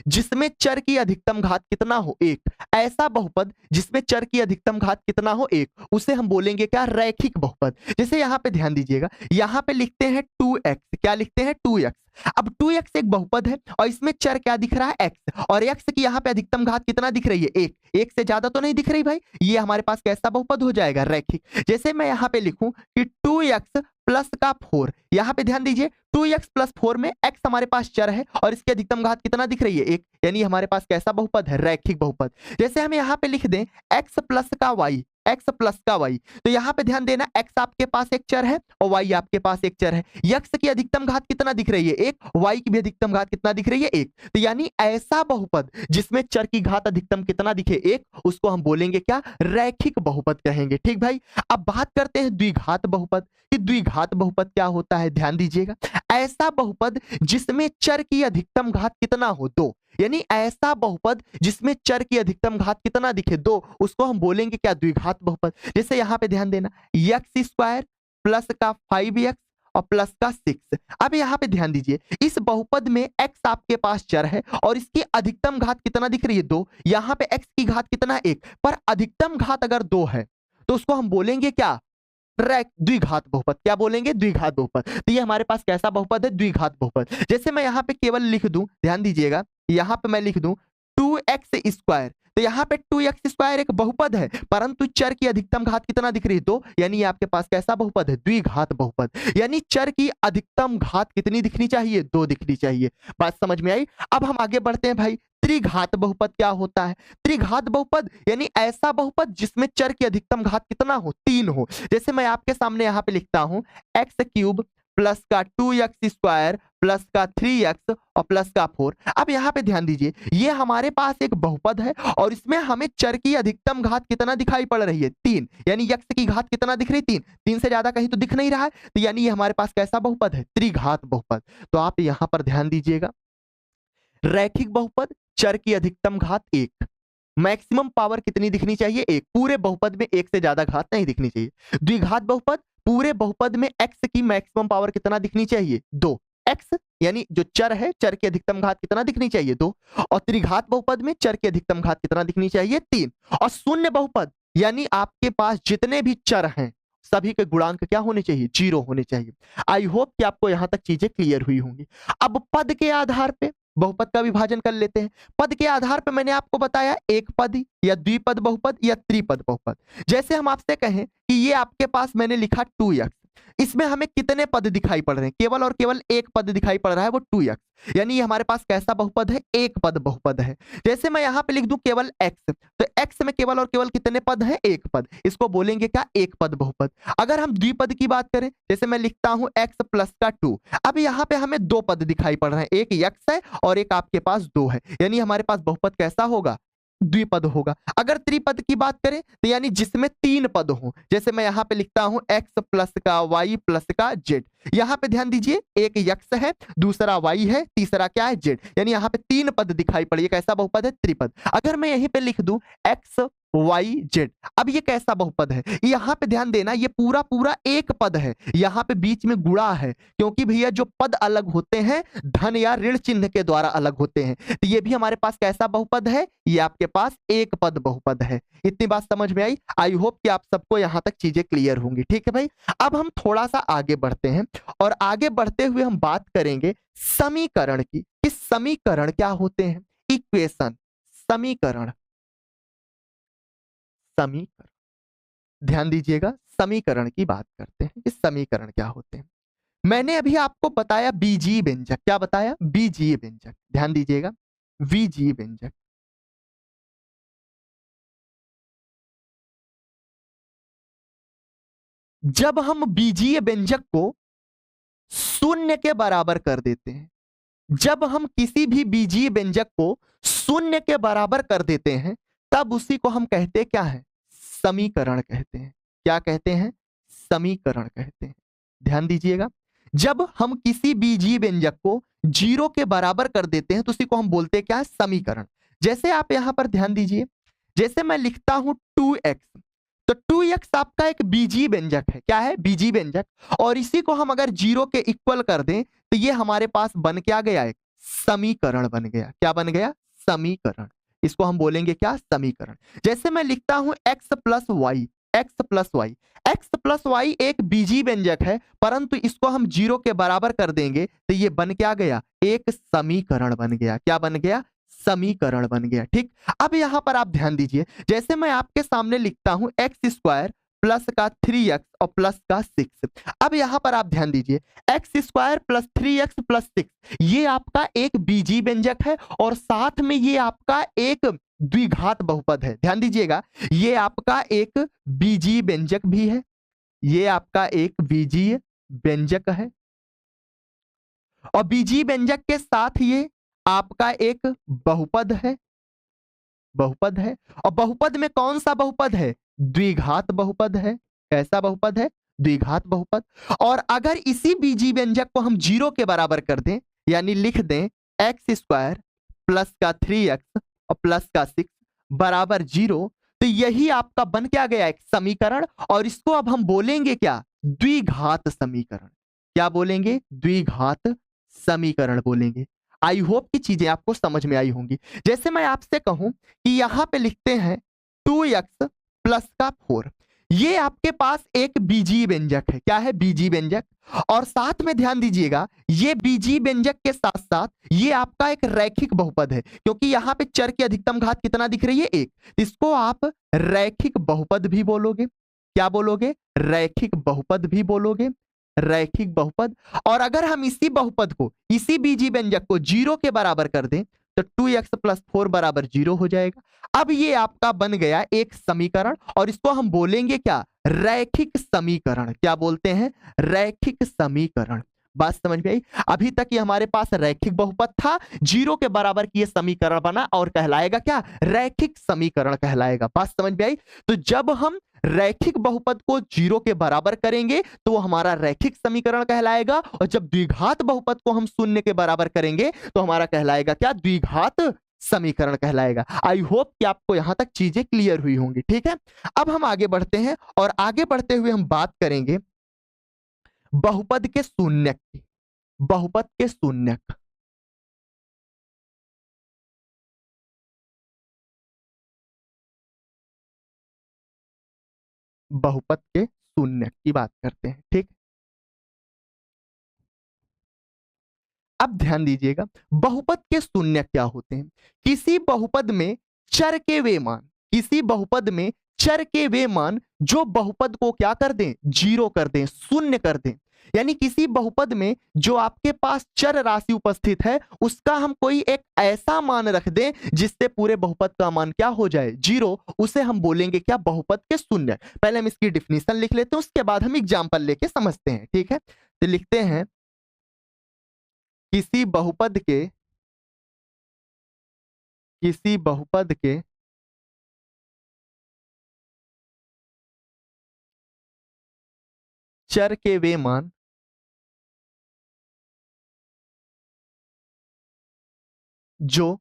जिसमें चर की अधिकतम घात कितना हो 1, ऐसा बहुपद जिसमें चर की अधिकतम घात कितना हो 1, उसे हम बोलेंगे क्या, रैखिक बहुपद। जैसे यहां पे ध्यान दीजिएगा, यहां पे लिखते हैं 2x, क्या लिखते हैं 2x। अब 2x एक बहुपद है और इसमें चर क्या दिख रहा है x, और x की यहां पे अधिकतम घात कितना दिख रही है 1, 1 से ज्यादा तो नहीं दिख रही भाई, ये हमारे पास कैसा बहुपद हो जाएगा, रैखिक। जैसे मैं यहां पे लिखूं कि 2x प्लस का 4, यहां पे ध्यान दीजिए 2x प्लस 4 में x हमारे पास चर है और इसकी अधिकतम घात कितना दिख रही है 1, यानी हमारे पास कैसा बहुपद है, रैखिक बहुपद। जैसे हम यहां पे लिख दें x प्लस का y, x प्लस का y, तो यहां पे ध्यान देना x आपके पास एक चर है और y आपके पास एक चर है, x की अधिकतम घात कितना दिख रही है 1, y की भी अधिकतम घात कितना दिख रही है 1। तो यानी ऐसा बहुपद जिसमें चर की घात अधिकतम कितना दिखे 1, उसको हम बोलेंगे क्या, रैखिक बहुपद कहेंगे। ठीक भाई, अब बात करते हैं द्विघात बहुपद कि द्विघात बहुपद क्या होता है। ध्यान दीजिएगा, ऐसा बहुपद जिसमें चर की अधिकतम घात कितना हो 2, यानी ऐसा बहुपद जिसमें चर की अधिकतम घात कितना दिखे 2, उसको हम बोलेंगे क्या, द्विघात बहुपद। जैसे यहां पे ध्यान देना एक्स स्क्वायर प्लस का 5x और प्लस का 6। अब यहां पे ध्यान दीजिए, इस बहुपद में x आपके पास चर है और इसकी अधिकतम घात कितना दिख रही है 2, यहां पे x की घात कितना है 1, पर अधिकतम घात अगर 2 है तो उसको हम बोलेंगे क्या, द्विघात बहुपद। क्या बोलेंगे, द्विघात बहुपद। तो ये हमारे पास कैसा बहुपद है, द्विघात बहुपद। जैसे मैं यहां पे केवल लिख दूं, ध्यान दीजिएगा, यहां पे मैं लिख दूं 2x स्क्वायर, तो यहां पे 2x स्क्वायर एक बहुपद है, परंतु चर की अधिकतम घात कितना दिख रही है 2, यानी ये आपके पास कैसा बहुपद है, द्विघात बहुपद। यानी चर की अधिकतम घात कितनी दिखनी चाहिए, 2 दिखनी चाहिए। बात समझ में आई। अब हम आगे बढ़ते हैं भाई, त्रिघात बहुपद क्या होता है। त्रिघात बहुपद यानी ऐसा बहुपद जिसमें चर की अधिकतम घात कितना हो, 3 हो। जैसे मैं आपके सामने यहां पे लिखता हूं एक्स क्यूब प्लस का 2x स्क्वायर प्लस का 3x और प्लस का 4। अब यहां पे ध्यान दीजिए, ये हमारे पास एक बहुपद है और इसमें हमें चर की अधिकतम घात कितना दिखाई पड़ रही है 3, यानी x की घात कितना दिख रही है 3, 3 से ज्यादा कहीं तो दिख नहीं रहा है, तो यानी ये हमारे पास कैसा बहुपद है, त्रिघात बहुपद। तो आप यहां पर ध्यान दीजिएगा, रैखिक बहुपद चर की अधिकतम घात 1, मैक्सिमम पावर कितनी दिखनी चाहिए 1, पूरे बहुपद में 1 से ज्यादा घात नहीं दिखनी चाहिए। द्विघात बहुपद, पूरे बहुपद में x की मैक्सिमम पावर कितना दिखनी चाहिए 2, x यानी जो चर है, चर की अधिकतम घात कितना दिखनी चाहिए 2। और त्रिघात बहुपद में चर की अधिकतम घात कितना दिखनी चाहिए 3। और शून्य बहुपद यानी आपके पास जितने भी चर हैं सभी के गुणांक क्या होने चाहिए, 0 होने चाहिए। आई होप कि आपको यहां तक चीजें क्लियर हुई होंगी। अब पद के आधार पे बहुपद का विभाजन कर लेते हैं। पद के आधार पर मैंने आपको बताया एक पद या द्विपद बहुपद या त्रिपद बहुपद। जैसे हम आपसे कहें कि ये आपके पास मैंने लिखा 2x, इसमें हमें कितने पद दिखाई पड़ रहे हैं, केवल और केवल एक पद दिखाई पड़ रहा है वो 2x, यानी ये हमारे पास कैसा बहुपद है, एक पद बहुपद है। जैसे मैं यहां पे लिख दूं केवल x, तो x में केवल और केवल कितने पद हैं, एक पद, इसको बोलेंगे क्या, एक पद बहुपद। अगर हम द्विपद की बात करें, जैसे मैं लिखता हूं x प्लस का 2, अब यहां पे हमें 2 पद दिखाई पड़ रहे हैं, एक x है और एक आपके पास 2 है, यानी हमारे पास बहुपद कैसा होगा, द्विपद होगा। अगर त्रिपद की बात करें तो यानी जिसमें 3 पद हो, जैसे मैं यहां पे लिखता हूं x प्लस का y प्लस का z, यहां पे ध्यान दीजिए, एक यक्स है, दूसरा वाई है, तीसरा क्या है, जेड, यानी यहां पे तीन पद दिखाई पड़े। ये कैसा बहुपद है, त्रिपद। अगर मैं यहीं पे लिख दूं एक्स वाई जेड, अब ये कैसा बहुपद है, यहां पे ध्यान देना, ये पूरा पूरा एक पद है, यहां पे बीच में गुणा है, क्योंकि भैया जो पद अलग होते हैं धन या ऋण चिन्ह के द्वारा अलग होते हैं। तो ये भी हमारे पास कैसा बहुपद है, ये आपके पास एक पद बहुपद है। इतनी बात समझ में आई? आई होप कि आप सबको यहां तक चीजें क्लियर होंगी। ठीक है भाई, अब हम थोड़ा सा आगे बढ़ते हैं और आगे बढ़ते हुए हम बात करेंगे समीकरण की, कि समीकरण क्या होते हैं। इक्वेशन, समीकरण, समीकरण, ध्यान दीजिएगा, समीकरण की बात करते हैं कि समीकरण क्या होते हैं। मैंने अभी आपको बताया बीजीय व्यंजक, क्या बताया, बीजीय व्यंजक, ध्यान दीजिएगा, बीजीय व्यंजक। जब हम बीजीय व्यंजक को शून्य के बराबर कर देते हैं, जब हम किसी भी बीजीय व्यंजक को शून्य के बराबर कर देते हैं, तब उसी को हम कहते क्या है, समीकरण कहते हैं। क्या कहते हैं, समीकरण कहते हैं। ध्यान दीजिएगा, जब हम किसी बीजीय व्यंजक को जीरो के बराबर कर देते हैं तो उसी को हम बोलते हैं क्या है, समीकरण। जैसे आप यहां पर ध्यान दीजिए, जैसे मैं लिखता हूं 2x, तो 2x आपका एक बीजीय व्यंजक है, क्या है, बीजीय व्यंजक, और इसी को हम अगर जीरो के इक्वल कर दें तो ये हमारे पास बन क्या गया, एक समीकरण बन गया। क्या बन गया, समीकरण। इसको हम बोलेंगे क्या, समीकरण। जैसे मैं लिखता हूं x plus y, x plus y, x plus y एक बीजीय व्यंजक है, परंतु इसको हम जीरो के बराबर कर देंगे तो ये बन क्या गया, एक समीकरण बन गया। क्या बन गया, समीकरण बन गया। ठीक, अब यहां पर आप ध्यान दीजिए, जैसे मैं आपके सामने लिखता हूं एक्स स्क्वायर प्लस का 3x और प्लस का 6। अब यहां पर आप ध्यान दीजिए, x square plus 3x plus 6, ये आपका एक बीजीय व्यंजक है और साथ में ये आपका एक द्विघात बहुपद है। ध्यान दीजिएगा, ये आपका एक बीजीय व्यंजक भी है, ये आपका एक बीजीय व्यंजक है, और बीजीय व्यंजक के साथ ये आपका एक बहुपद है, बहुपद है। और बहुपद में कौन सा बहुपद है, द्विघात बहुपद है। कैसा बहुपद है, द्विघात बहुपद। और अगर इसी बीजीय व्यंजक को हम जीरो के बराबर कर दें, यानी लिख दें एक्स स्क्वायर प्लस का 3x और प्लस का 6 बराबर जीरो, तो यही आपका बन क्या गया, एक समीकरण। और इसको अब हम बोलेंगे क्या, द्विघात समीकरण। क्या बोलेंगे, द्विघात समीकरण बोलेंगे। आई होप की चीजें आपको समझ में आई होंगी। जैसे मैं आपसे कहूं कि यहां पे लिखते हैं 2x प्लस का 4, ये आपके पास एक बीजीय व्यंजक है। क्या है, बीजीय व्यंजक। और साथ में ध्यान दीजिएगा, ये बीजीय व्यंजक के साथ साथ ये आपका एक रैखिक बहुपद है, क्योंकि यहां पे चर की अधिकतम घात कितना दिख रही है, एक। इसको आप रैखिक बहुपद भी बोलोगे। क्या बोलोगे, रैखिक बहुपद भी बोलोगे, रैखिक बहुपद। और अगर हम इसी बहुपद को, इसी बीजीय व्यंजक को जीरो के बराबर कर दें तो 2x प्लस 4 बराबर जीरो हो जाएगा। अब ये आपका बन गया एक समीकरण, और इसको हम बोलेंगे क्या, रैखिक समीकरण। क्या बोलते हैं, रैखिक समीकरण। बात समझ में आई? अभी तक ये हमारे पास रैखिक बहुपद था, जीरो के बराबर की ये समीकरण बना और कहलाएगा क्या, रैखिक समीकरण कहलाएगा। बात समझ में आई? तो जब हम रैखिक बहुपद को जीरो के बराबर करेंगे तो वो हमारा रैखिक समीकरण कहलाएगा, और जब द्विघात बहुपद को हम शून्य के बराबर करेंगे तो हमारा कहलाएगा क्या, द्विघात समीकरण कहलाएगा। आई होप कि आपको यहां तक चीजें क्लियर हुई होंगी। ठीक है, अब हम आगे बढ़ते हैं और आगे बढ़ते हुए हम बात करेंगे बहुपद के शून्यक की, बहुपद के शून्यक। बहुपद के शून्यक की बात करते हैं। ठीक, अब ध्यान दीजिएगा, बहुपद के शून्य क्या होते हैं। किसी बहुपद में चर के वे मान, किसी बहुपद में चर के वे मान जो बहुपद को क्या कर दें, जीरो कर दें, शून्य कर दें। यानी किसी बहुपद में जो आपके पास चर राशि उपस्थित है उसका हम कोई एक ऐसा मान रख दें जिससे पूरे बहुपद का मान क्या हो जाए, जीरो, उसे हम बोलेंगे क्या, बहुपद के शून्य। पहले हम इसकी डिफिनीशन लिख लेते हैं, उसके बाद हम एग्जांपल लेके समझते हैं। ठीक है, तो लिखते हैं किसी बहुपद के, किसी बहुपद के चर के वे मान, जो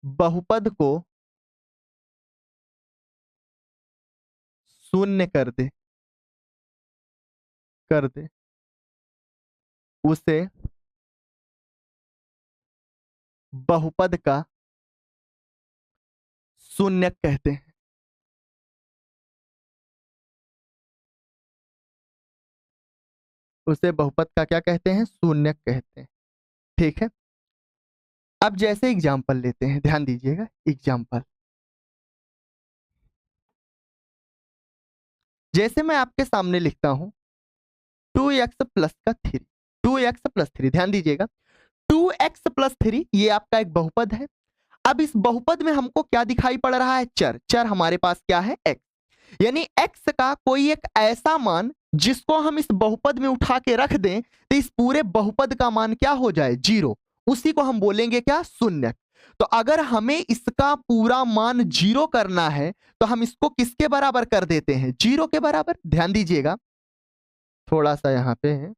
बहुपद को शून्य कर दे उसे बहुपद का शून्यक कहते हैं। उसे बहुपद का क्या कहते हैं? शून्यक कहते हैं। ठीक है, अब जैसे एग्जाम्पल लेते हैं, ध्यान दीजिएगा। एग्जाम्पल जैसे मैं आपके सामने लिखता हूं 2x प्लस का 3, 2x प्लस 3, ध्यान दीजिएगा 2x प्लस 3 ये आपका एक बहुपद है। अब इस बहुपद में हमको क्या दिखाई पड़ रहा है? चर। चर हमारे पास क्या है? x। यानी x का कोई एक ऐसा मान जिसको हम इस बहुपद में उठा के रख दें तो इस पूरे बहुपद का मान क्या हो जाए? 0। उसी को हम बोलेंगे क्या? शून्य। तो अगर हमें इसका पूरा मान 0 करना है तो हम इसको किसके बराबर कर देते हैं? 0 के बराबर। ध्यान दीजिएगा, थोड़ा सा यहां पे है,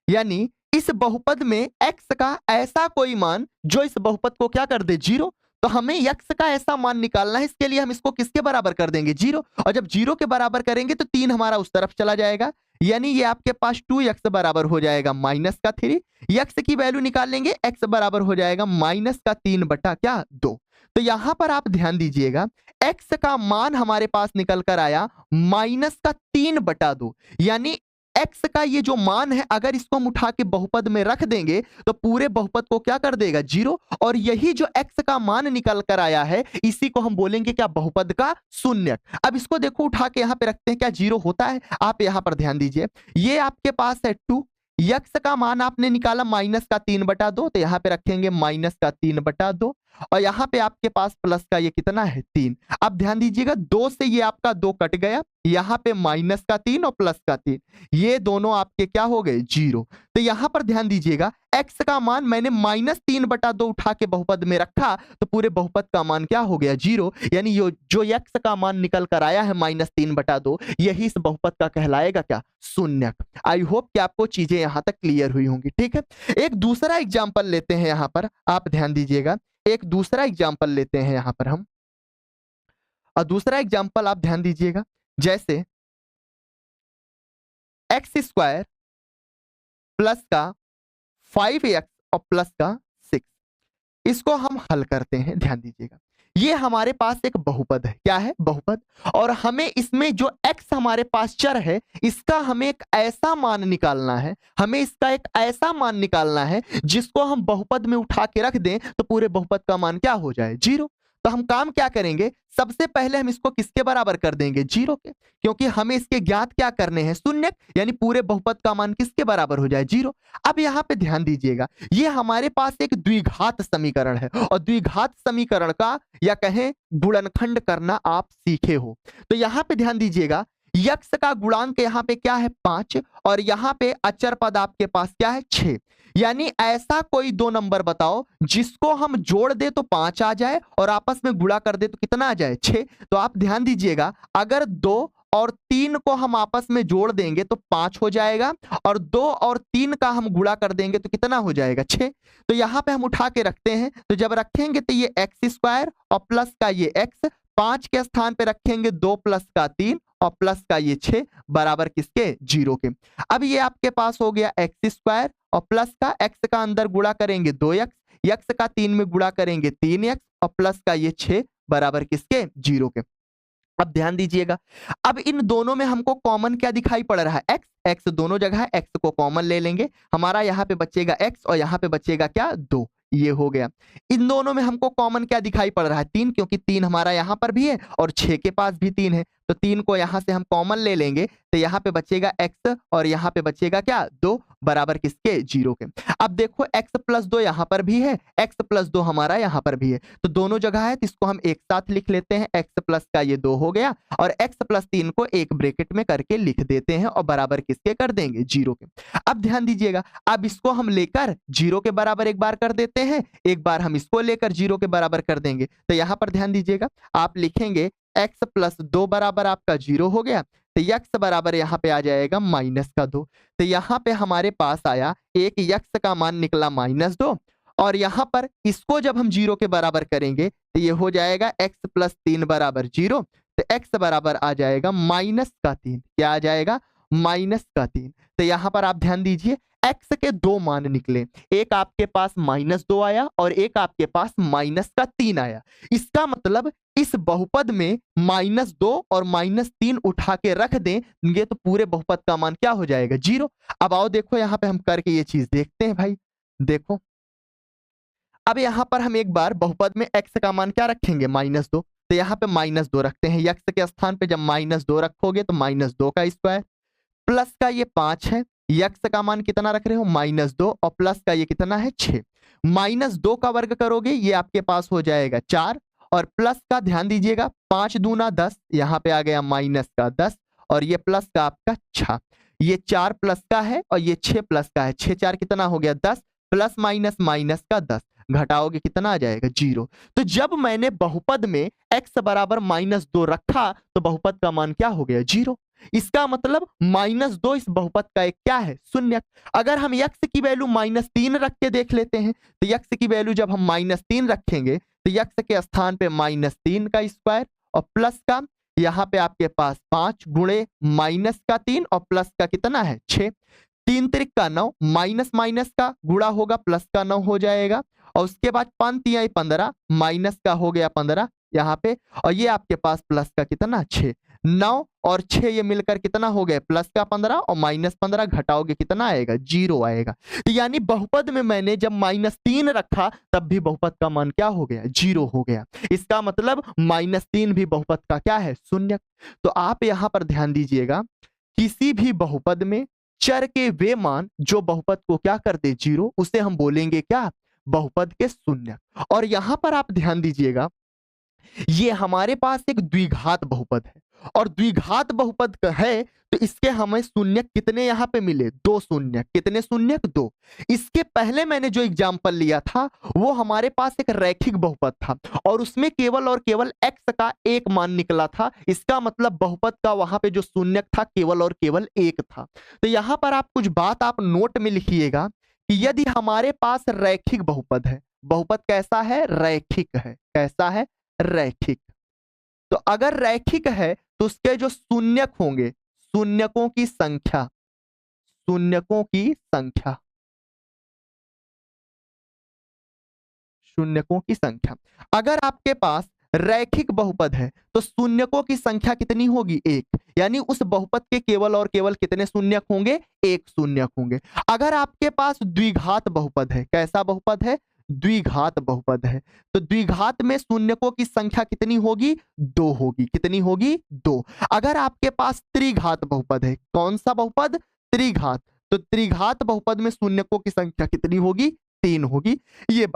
यानी इस बहुपद में x का ऐसा कोई मान जो इस बहुपद को क्या कर दे? 0। तो हमें x का ऐसा मान निकालना है, इसके लिए हम इसको किसके बराबर कर देंगे? 0। और जब 0 के बराबर करेंगे तो 3 हमारा उस तरफ चला जाएगा, यानी ये आपके पास 2x बराबर हो जाएगा माइनस का 3। x की वैल्यू निकाल लेंगे, x बराबर हो जाएगा माइनस का 3 बटा क्या? 2। तो यहां पर आप ध्यान दीजिएगा, x का मान हमारे पास निकल कर आया माइनस का 3 बटा 2। यानी x का ये जो मान है अगर इसको हम उठा के बहुपद में रख देंगे तो पूरे बहुपद को क्या कर देगा? 0। और यही जो x का मान निकल कर आया है इसी को हम बोलेंगे क्या? बहुपद का शून्यक। अब इसको देखो उठा के यहां पे रखते हैं, क्या 0 होता है? आप यहां पर ध्यान दीजिए, ये आपके पास है 2, x का मान आपने निकाला माइनस का 3 बटा 2, तो यहां पे रखेंगे माइनस का 3 बटा 2, और यहां पे आपके पास प्लस का ये कितना है? 3। अब ध्यान दीजिएगा 2 से ये आपका 2 कट गया, यहां पे माइनस का 3 और प्लस का 3, ये दोनों आपके क्या हो गए? 0। तो यहां पर ध्यान दीजिएगा x का मान मैंने माइनस 3 बटा 2 उठा के बहुपद में रखा तो पूरे बहुपद का मान क्या हो गया? 0। यानी जो x का मान निकल कर आया है माइनस 3 बटा 2, यही इस बहुपद का कहलाएगा क्या? शून्यक। आई होप कि आपको चीजें यहां तक क्लियर हुई होंगी। ठीक है, एक दूसरा एग्जाम्पल लेते हैं यहां पर, आप ध्यान दीजिएगा, एक दूसरा एग्जाम्पल लेते हैं यहां पर हम, और दूसरा एग्जाम्पल आप ध्यान दीजिएगा, जैसे एक्स स्क्वायर प्लस का 5x और प्लस का 6, इसको हम हल करते हैं। ध्यान दीजिएगा, ये हमारे पास एक बहुपद है। क्या है? बहुपद। और हमें इसमें जो x हमारे पास चर है इसका हमें एक ऐसा मान निकालना है, हमें इसका एक ऐसा मान निकालना है जिसको हम बहुपद में उठा के रख दें तो पूरे बहुपद का मान क्या हो जाए? 0। तो हम काम क्या करेंगे? सबसे पहले हम इसको किसके बराबर कर देंगे? 0 के, क्योंकि हमें इसके ज्ञात क्या करने हैं? शून्य। यानी पूरे बहुपद का मान किसके बराबर हो जाए? 0। अब यहां पे ध्यान दीजिएगा, ये हमारे पास एक द्विघात समीकरण है, और द्विघात समीकरण का या कहें गुणनखंड करना आप सीखे हो। तो यहां पे ध्यान दीजिएगा, यक्ष का गुणांक यहां पे क्या है? 5, और यहां पे अचर पद आपके पास क्या है? 6। यानी ऐसा कोई दो नंबर बताओ जिसको हम जोड़ दे तो 5 आ जाए और आपस में गुणा कर दे तो कितना आ जाए? 6। तो आप ध्यान दीजिएगा, अगर 2 और 3 को हम आपस में जोड़ देंगे तो 5 हो जाएगा, और 2 और 3 का हम गुणा कर देंगे तो कितना हो जाएगा? 6। तो यहां पे हम उठा के रखते हैं, तो जब रखेंगे तो ये एक्स स्क्वायर और प्लस का ये एक्स, 5 के स्थान पे रखेंगे 2 प्लस का 3 और प्लस का ये 6 बराबर किसके? 0 के। अब ये आपके पास हो गया एक्स स्क्वायर और प्लस का एक्स का अंदर गुणा करेंगे 2x, एक्स का 3 में गुणा करेंगे 3x और प्लस का ये 6 बराबर किसके? 0 के। अब ध्यान दीजिएगा, अब इन दोनों में हमको कॉमन क्या दिखाई पड़ रहा है? एक्स। एक्स दोनों जगह है, एक्स को कॉमन ले लेंगे, हमारा यहां पे बचेगा एक्स और यहां पे बचेगा क्या? 2। ये हो गया। इन दोनों में हमको कॉमन क्या दिखाई पड़ रहा है? 3, क्योंकि 3 हमारा यहां पर भी है और 6 के पास भी 3 है, तो 3 को यहां से हम कॉमन ले लेंगे तो यहां पे बचेगा एक्स और यहां पे बचेगा क्या? 2 बराबर किसके? 0 के। अब देखो एक्स प्लस 2 यहां पर भी है, एक्स प्लस 2 हमारा यहां पर भी है, तो दोनों जगह है तो इसको हम एक साथ लिख लेते हैं। एक्स प्लस का ये 2 हो गया और एक्स प्लस 3 को एक ब्रैकेट में करके लिख देते हैं और बराबर किसके कर देंगे? 0 के। अब ध्यान दीजिएगा, अब इसको हम लेकर 0 के बराबर एक बार कर देते हैं, एक बार हम इसको लेकर 0 के बराबर कर देंगे। तो यहां पर ध्यान दीजिएगा, आप लिखेंगे x प्लस 2 बराबर आपका 0 हो गया, तो यक्स बराबर यहाँ पे आ जाएगा -2। तो यहाँ पे हमारे पास आया एक यक्स का मान निकला -2, और यहाँ पर इसको जब हम 0 के बराबर करेंगे तो ये हो जाएगा x + 3 बराबर 0। तो x बराबर आ जाएगा -3। क्या आ जाएगा? -3। तो यहाँ पर आप ध्यान दीजिए, x के दो मान निकले, एक आपके पास -2 आया और एक आपके पास -3 आया। इसका मतलब इस बहुपद में -2 और -3 उठा के रख देंगे तो पूरे बहुपद का मान क्या हो जाएगा? 0। अब आओ देखो यहाँ पे हम करके ये चीज देखते हैं भाई। देखो अब यहाँ पर हम एक बार बहुपद में x का मान क्या रखेंगे? -2। तो यहाँ पे -2 रखते हैं, x के स्थान पे जब -2 रखोगे तो -2 का स्क्वायर, प्लस का ये 5 है, यक्स का मान कितना रख रहे हो? -2, और प्लस का ये कितना है? 6। -2 का वर्ग करोगे ये आपके पास हो जाएगा 4, और प्लस का ध्यान दीजिएगा 5 दूना 10, यहाँ पे आ गया माइनस का 10, और ये प्लस का आपका 6। ये 4 प्लस का है और ये 6 प्लस का है, 6 4 कितना हो गया? 10, प्लस माइनस माइनस का 10, घटाओगे कितना आ जाएगा? 0। तो जब मैंने बहुपद में x बराबर -2 रखा तो बहुपद का मान क्या हो गया? 0। इसका मतलब -2 इस बहुपद का एक क्या है? शून्यक। अगर हम x की वैल्यू -3 रख के देख लेते हैं तो x की वैल्यू जब हम -3 रखेंगे तो x के स्थान पे -3 का स्क्वायर, और प्लस का यहाँ पे आपके पास 5 गुणे -3 और प्लस का कितना है? 6। 3 त्रिक का 9, माइनस माइनस का गुणा होगा, प्लस का 9 हो जाएगा, और उसके बाद 5 तिहाई 15, माइनस का हो गया 15 यहाँ पे, और ये आपके पास प्लस का कितना? 6। 9 और 6 ये मिलकर कितना हो गए? प्लस का 15 और -15, घटाओगे कितना आएगा? 0 आएगा। तो यानी बहुपद में मैंने जब -3 रखा तब भी बहुपद का मान क्या हो गया? 0 हो गया। इसका मतलब -3 भी बहुपद का क्या है? शून्यक। तो आप यहां पर ध्यान दीजिएगा, किसी भी बहुपद में चर के वे मान जो बहुपद को क्या कर दे? 0, उसे हम बोलेंगे क्या? बहुपद के शून्यक। और यहां पर आप ध्यान दीजिएगा, ये हमारे पास एक द्विघात बहुपद है, और द्विघात बहुपद का है तो इसके हमें शून्यक कितने यहाँ पे मिले? 2 शून्यक। कितने शून्यक? 2। इसके पहले मैंने जो एग्जाम्पल लिया था वो हमारे पास एक रैखिक बहुपद था, और उसमें केवल और केवल x का एक मान निकला था। इसका मतलब बहुपद का वहां पे जो शून्यक था केवल और केवल 1 था। तो यहां पर आप कुछ बात आप नोट में लिखिएगा कि यदि हमारे पास रैखिक बहुपद है, बहुपद कैसा है? रैखिक है। कैसा है? रैखिक। तो अगर रैखिक है तो उसके जो शून्यक होंगे, शून्यकों की संख्या, शून्यकों की संख्या, शून्यकों की संख्या, अगर आपके पास रैखिक बहुपद है तो शून्यकों की संख्या कितनी होगी? 1। यानी उस बहुपद के केवल और केवल कितने शून्यक होंगे? 1 शून्यक होंगे। अगर आपके पास द्विघात बहुपद है, कैसा बहुपद है? द्विघात बहुपद है, तो द्विघात में शून्यकों की संख्या कितनी होगी? 2 होगी। कितनी होगी? 2। अगर आपके पास त्रिघात बहुपद है, कौन सा बहुपद? त्रिघात। तो त्रिघात बहुपद में शून्यकों की संख्या कितनी होगी? 3 होगी। ये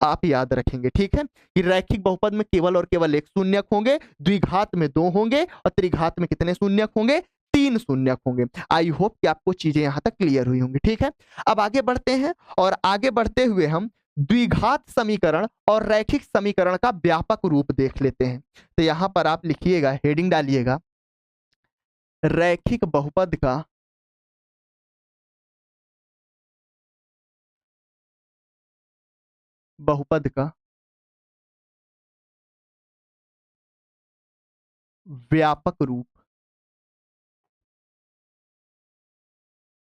आप याद रखेंगे, ठीक है, कि रैखिक बहुपद में केवल और केवल 1 शून्यक होंगे, द्विघात में 2 होंगे, और त्रिघात में कितने शून्यक होंगे? 3 शून्यक होंगे। आई होप कि आपको चीजें यहां तक क्लियर हुई होंगी, ठीक है। अब आगे बढ़ते हैं, और आगे बढ़ते हुए हम द्विघात समीकरण और रैखिक समीकरण का व्यापक रूप देख लेते हैं। तो यहां पर आप लिखिएगा, हेडिंग डालिएगा, रैखिक बहुपद का बहुपद का व्यापक रूप,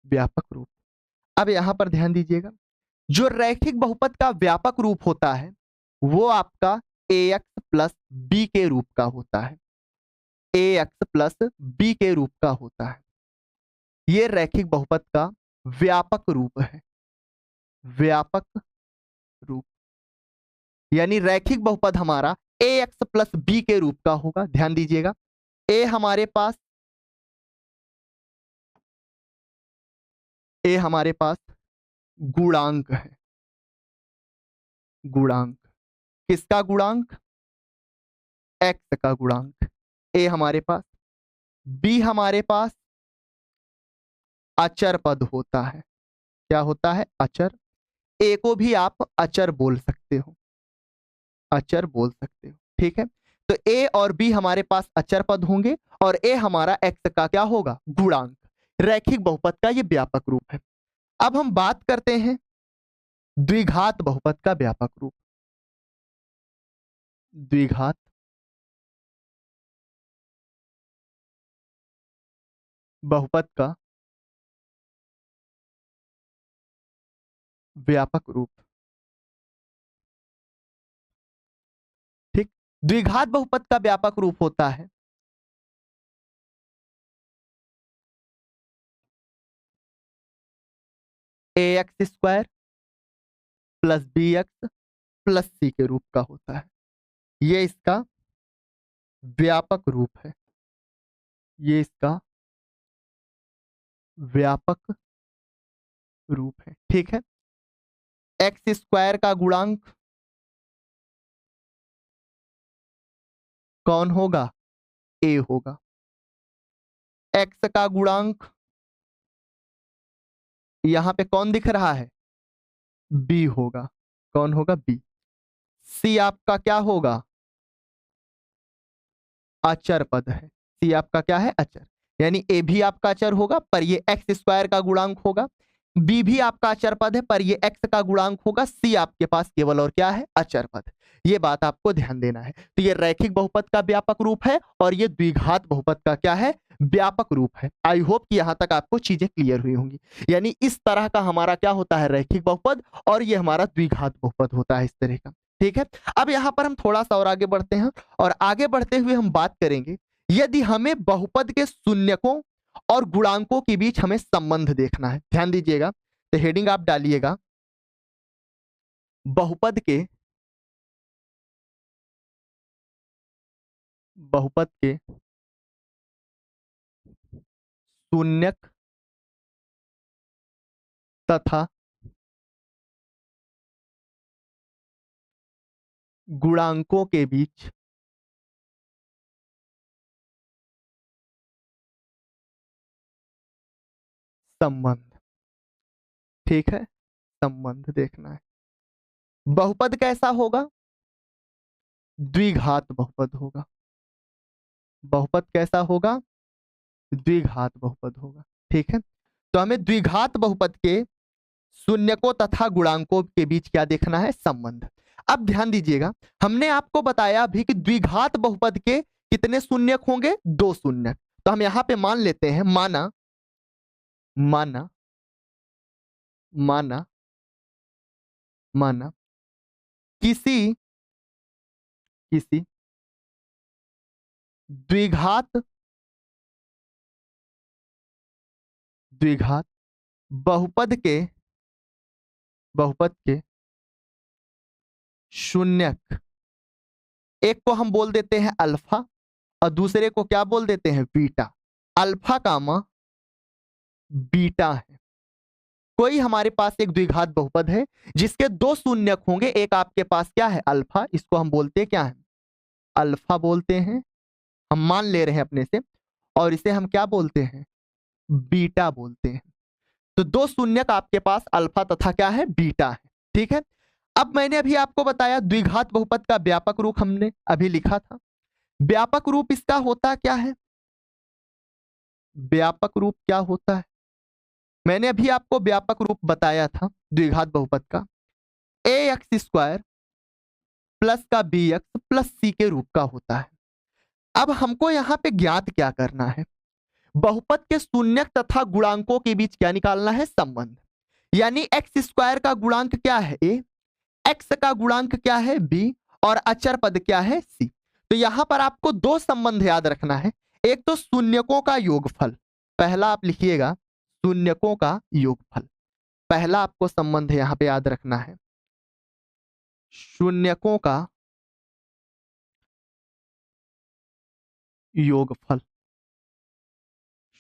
व्यापक रूप। अब यहां पर ध्यान दीजिएगा, जो रैखिक बहुपद का व्यापक रूप होता है वो आपका ax प्लस बी के रूप का होता है, ax प्लस बी के रूप का होता है। ये रैखिक बहुपद का व्यापक रूप है, व्यापक रूप। यानी रैखिक बहुपद हमारा ax प्लस बी के रूप का होगा। ध्यान दीजिएगा, ए हमारे पास गुणांक है, गुणांक। किसका गुणांक? x का गुणांक। ए हमारे पास, बी हमारे पास अचर पद होता है। क्या होता है? अचर। ए को भी आप अचर बोल सकते हो, अचर बोल सकते हो, ठीक है। तो ए और बी हमारे पास अचर पद होंगे और ए हमारा एक्स का क्या होगा, गुणांक। रैखिक बहुपद का ये व्यापक रूप है। अब हम बात करते हैं द्विघात बहुपद का व्यापक रूप। द्विघात बहुपद का व्यापक रूप। ठीक, द्विघात बहुपद का व्यापक रूप होता है A X square plus B X plus C के रूप का होता है। ये इसका व्यापक रूप है। ये इसका व्यापक रूप है। ठीक है, एक्स स्क्वायर का गुणांक कौन होगा, ए होगा। एक्स का गुणांक यहां पे कौन दिख रहा है, बी होगा। कौन होगा, बी। सी आपका क्या होगा, अचर पद है। सी आपका क्या है, अचर। यानी ए भी आपका अचर होगा पर ये एक्स स्क्वायर का गुणांक होगा। बी भी आपका अचर पद है पर ये एक्स का गुणांक होगा। सी आपके पास केवल और क्या है, अचर पद। ये बात आपको ध्यान देना है। तो ये रैखिक बहुपद का व्यापक रूप है और ये द्विघात बहुपद का क्या है, व्यापक रूप है। आई होप कि यहां तक आपको चीजें क्लियर हुई होंगी। यानी इस तरह का हमारा क्या होता है, रैखिक बहुपद, और ये हमारा द्विघात बहुपद होता है इस तरह का। ठीक है, अब यहां पर हम थोड़ा सा और आगे बढ़ते हैं और आगे बढ़ते हुए हम बात करेंगे यदि हमें बहुपद के शून्यकों और गुणांकों के बीच हमें संबंध देखना है। ध्यान दीजिएगा, तो हेडिंग आप डालिएगा बहुपद के शून्यक तथा गुणांकों के बीच संबंध। ठीक है, संबंध देखना है। बहुपद कैसा होगा, द्विघात बहुपद होगा। बहुपद कैसा होगा, द्विघात बहुपद होगा। ठीक है, तो हमें द्विघात बहुपद के शून्यकों तथा गुणांकों के बीच क्या देखना है, संबंध। अब ध्यान दीजिएगा, हमने आपको बताया भी कि द्विघात बहुपद के कितने शून्यक होंगे, दो शून्यक। तो हम यहां पे मान लेते हैं, माना माना माना माना किसी किसी द्विघात द्विघात बहुपद के शून्यक, एक को हम बोल देते हैं अल्फा और दूसरे को क्या बोल देते हैं, बीटा। अल्फा कामा बीटा है। कोई हमारे पास एक द्विघात बहुपद है जिसके दो शून्यक होंगे। एक आपके पास क्या है, अल्फा, इसको हम बोलते हैं क्या है, अल्फा बोलते हैं, हम मान ले रहे हैं अपने से, और इसे हम क्या बोलते हैं, बीटा बोलते हैं। तो दो शून्यक आपके पास अल्फा तथा क्या है, बीटा है। ठीक है, अब मैंने अभी आपको बताया द्विघात बहुपद का व्यापक रूप हमने अभी लिखा था। व्यापक रूप इसका होता क्या है, व्यापक रूप क्या होता है, मैंने अभी आपको व्यापक रूप बताया था द्विघात बहुपद का, ए एक्स स्क्वायर प्लस का बी एक्स प्लस सी के रूप का होता है। अब हमको यहां पे ज्ञात क्या करना है, बहुपद के शून्यक तथा गुणांकों के बीच क्या निकालना है, संबंध। यानी एक्स स्क्वायर का गुणांक क्या है, ए, एक्स का गुणांक क्या है, बी, और अचर पद क्या है, सी। तो यहां पर आपको दो संबंध याद रखना है। एक तो शून्यकों का योगफल, पहला आप लिखिएगा शून्यकों का योगफल, पहला आपको संबंध यहां पे याद रखना है, शून्यकों का योगफल।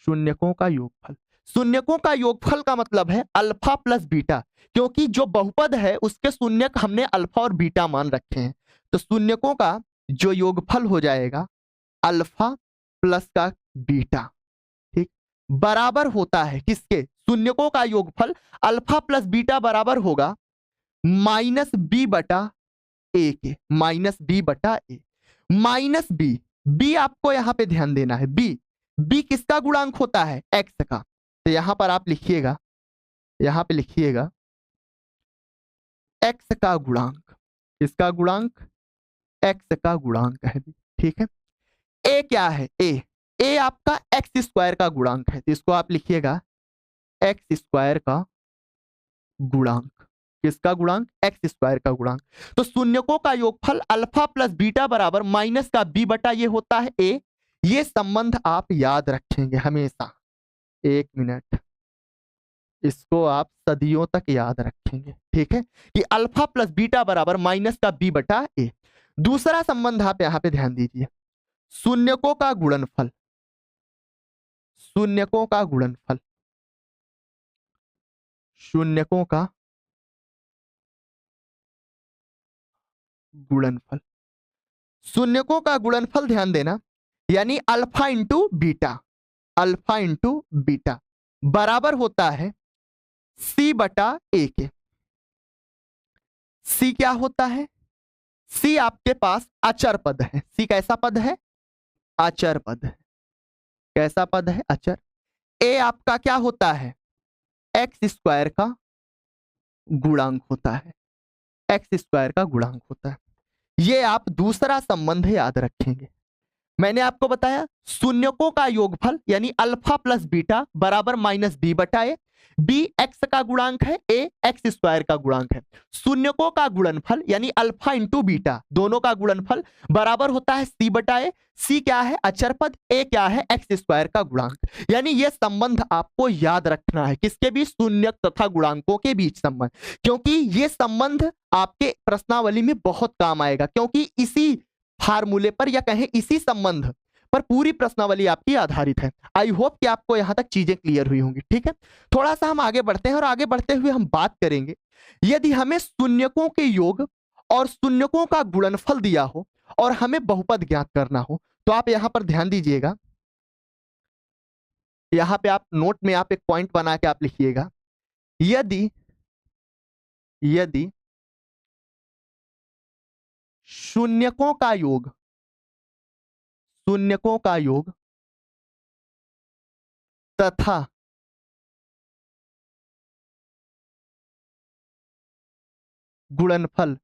शून्यकों का योगफल, शून्यकों का योगफल का मतलब है अल्फा प्लस बीटा, क्योंकि जो बहुपद है उसके शून्यक हमने अल्फा और बीटा मान रखे हैं। तो शून्यकों का जो योगफल हो जाएगा अल्फा प्लस का बीटा, ठीक, बराबर होता है किसके, शून्यकों का योगफल अल्फा प्लस बीटा बराबर होगा माइनस बी बटा ए के, माइनस बी बटा ए। माइनस बी, बी आपको यहां पे ध्यान देना है, बी, बी किसका गुणांक होता है? एक्स का। तो यहां पर आप लिखिएगा, यहां पे लिखिएगा एक्स का गुणांक, किसका गुणांक? एक्स का गुणांक है, ठीक है। ए क्या है? ए आपका एक्स स्क्वायर का गुणांक है, तो इसको आप लिखिएगा एक्स स्क्वायर का गुणांक, किसका गुणांक? एक्स स्क्वायर का गुणांक। तो शून्यकों का योगफल अल्फा प्लस बीटा बराबर माइनस का बी बटा ये होता है ए। ये संबंध आप याद रखेंगे हमेशा, एक मिनट, इसको आप सदियों तक याद रखेंगे, ठीक है, कि अल्फा प्लस बीटा बराबर माइनस का बी बटा ए। दूसरा संबंध आप यहां पे ध्यान दीजिए, शून्यकों का गुणनफल, शून्यकों का गुणनफल, शून्यकों का गुणनफल, शून्यकों का गुणनफल ध्यान देना, यानी alpha into beta, alpha into beta बराबर होता है सी बटा ए के। सी क्या होता है? सी आपके पास अचर पद है, सी कैसा पद है? अचर पद है। कैसा पद है? अचर। ए आपका क्या होता है? एक्स स्क्वायर का गुणांक होता है, एक्स स्क्वायर का गुणांक होता है। ये आप दूसरा संबंध याद रखेंगे। मैंने आपको बताया शून्यकों का योगफल यानी अल्फा प्लस बीटा बराबर माइनस बी बटा ए। बी एक्स का गुणांक है, ए एक्स स्क्वायर का गुणांक है। शून्यकों का गुणनफल यानी अल्फा इंटू बीटा दोनों का गुणनफल बराबर होता है सी बटा ए। सी क्या है? अचर पद, ए क्या है? एक्स स्क्वायर का गुणांक। यानी यह संबंध आपको याद रखना है, किसके बीच? शून्यक तथा गुणांकों के बीच संबंध, क्योंकि यह संबंध आपके प्रश्नावली में बहुत काम आएगा, क्योंकि इसी फार्मूले पर या कहें इसी संबंध पर पूरी प्रश्नावली आपकी आधारित है। आई होप कि आपको यहां तक चीजें क्लियर हुई होंगी, ठीक है। थोड़ा सा हम आगे बढ़ते हैं और आगे बढ़ते हुए हम बात करेंगे, यदि हमें शून्यकों के योग और शून्यकों का गुणनफल दिया हो और हमें बहुपद ज्ञात करना हो, तो आप यहां पर ध्यान दीजिएगा, यहां पे आप नोट में आप एक पॉइंट बना के आप लिखिएगा, यदि यदि शून्यकों का योग, शून्यकों का योग तथा गुणनफल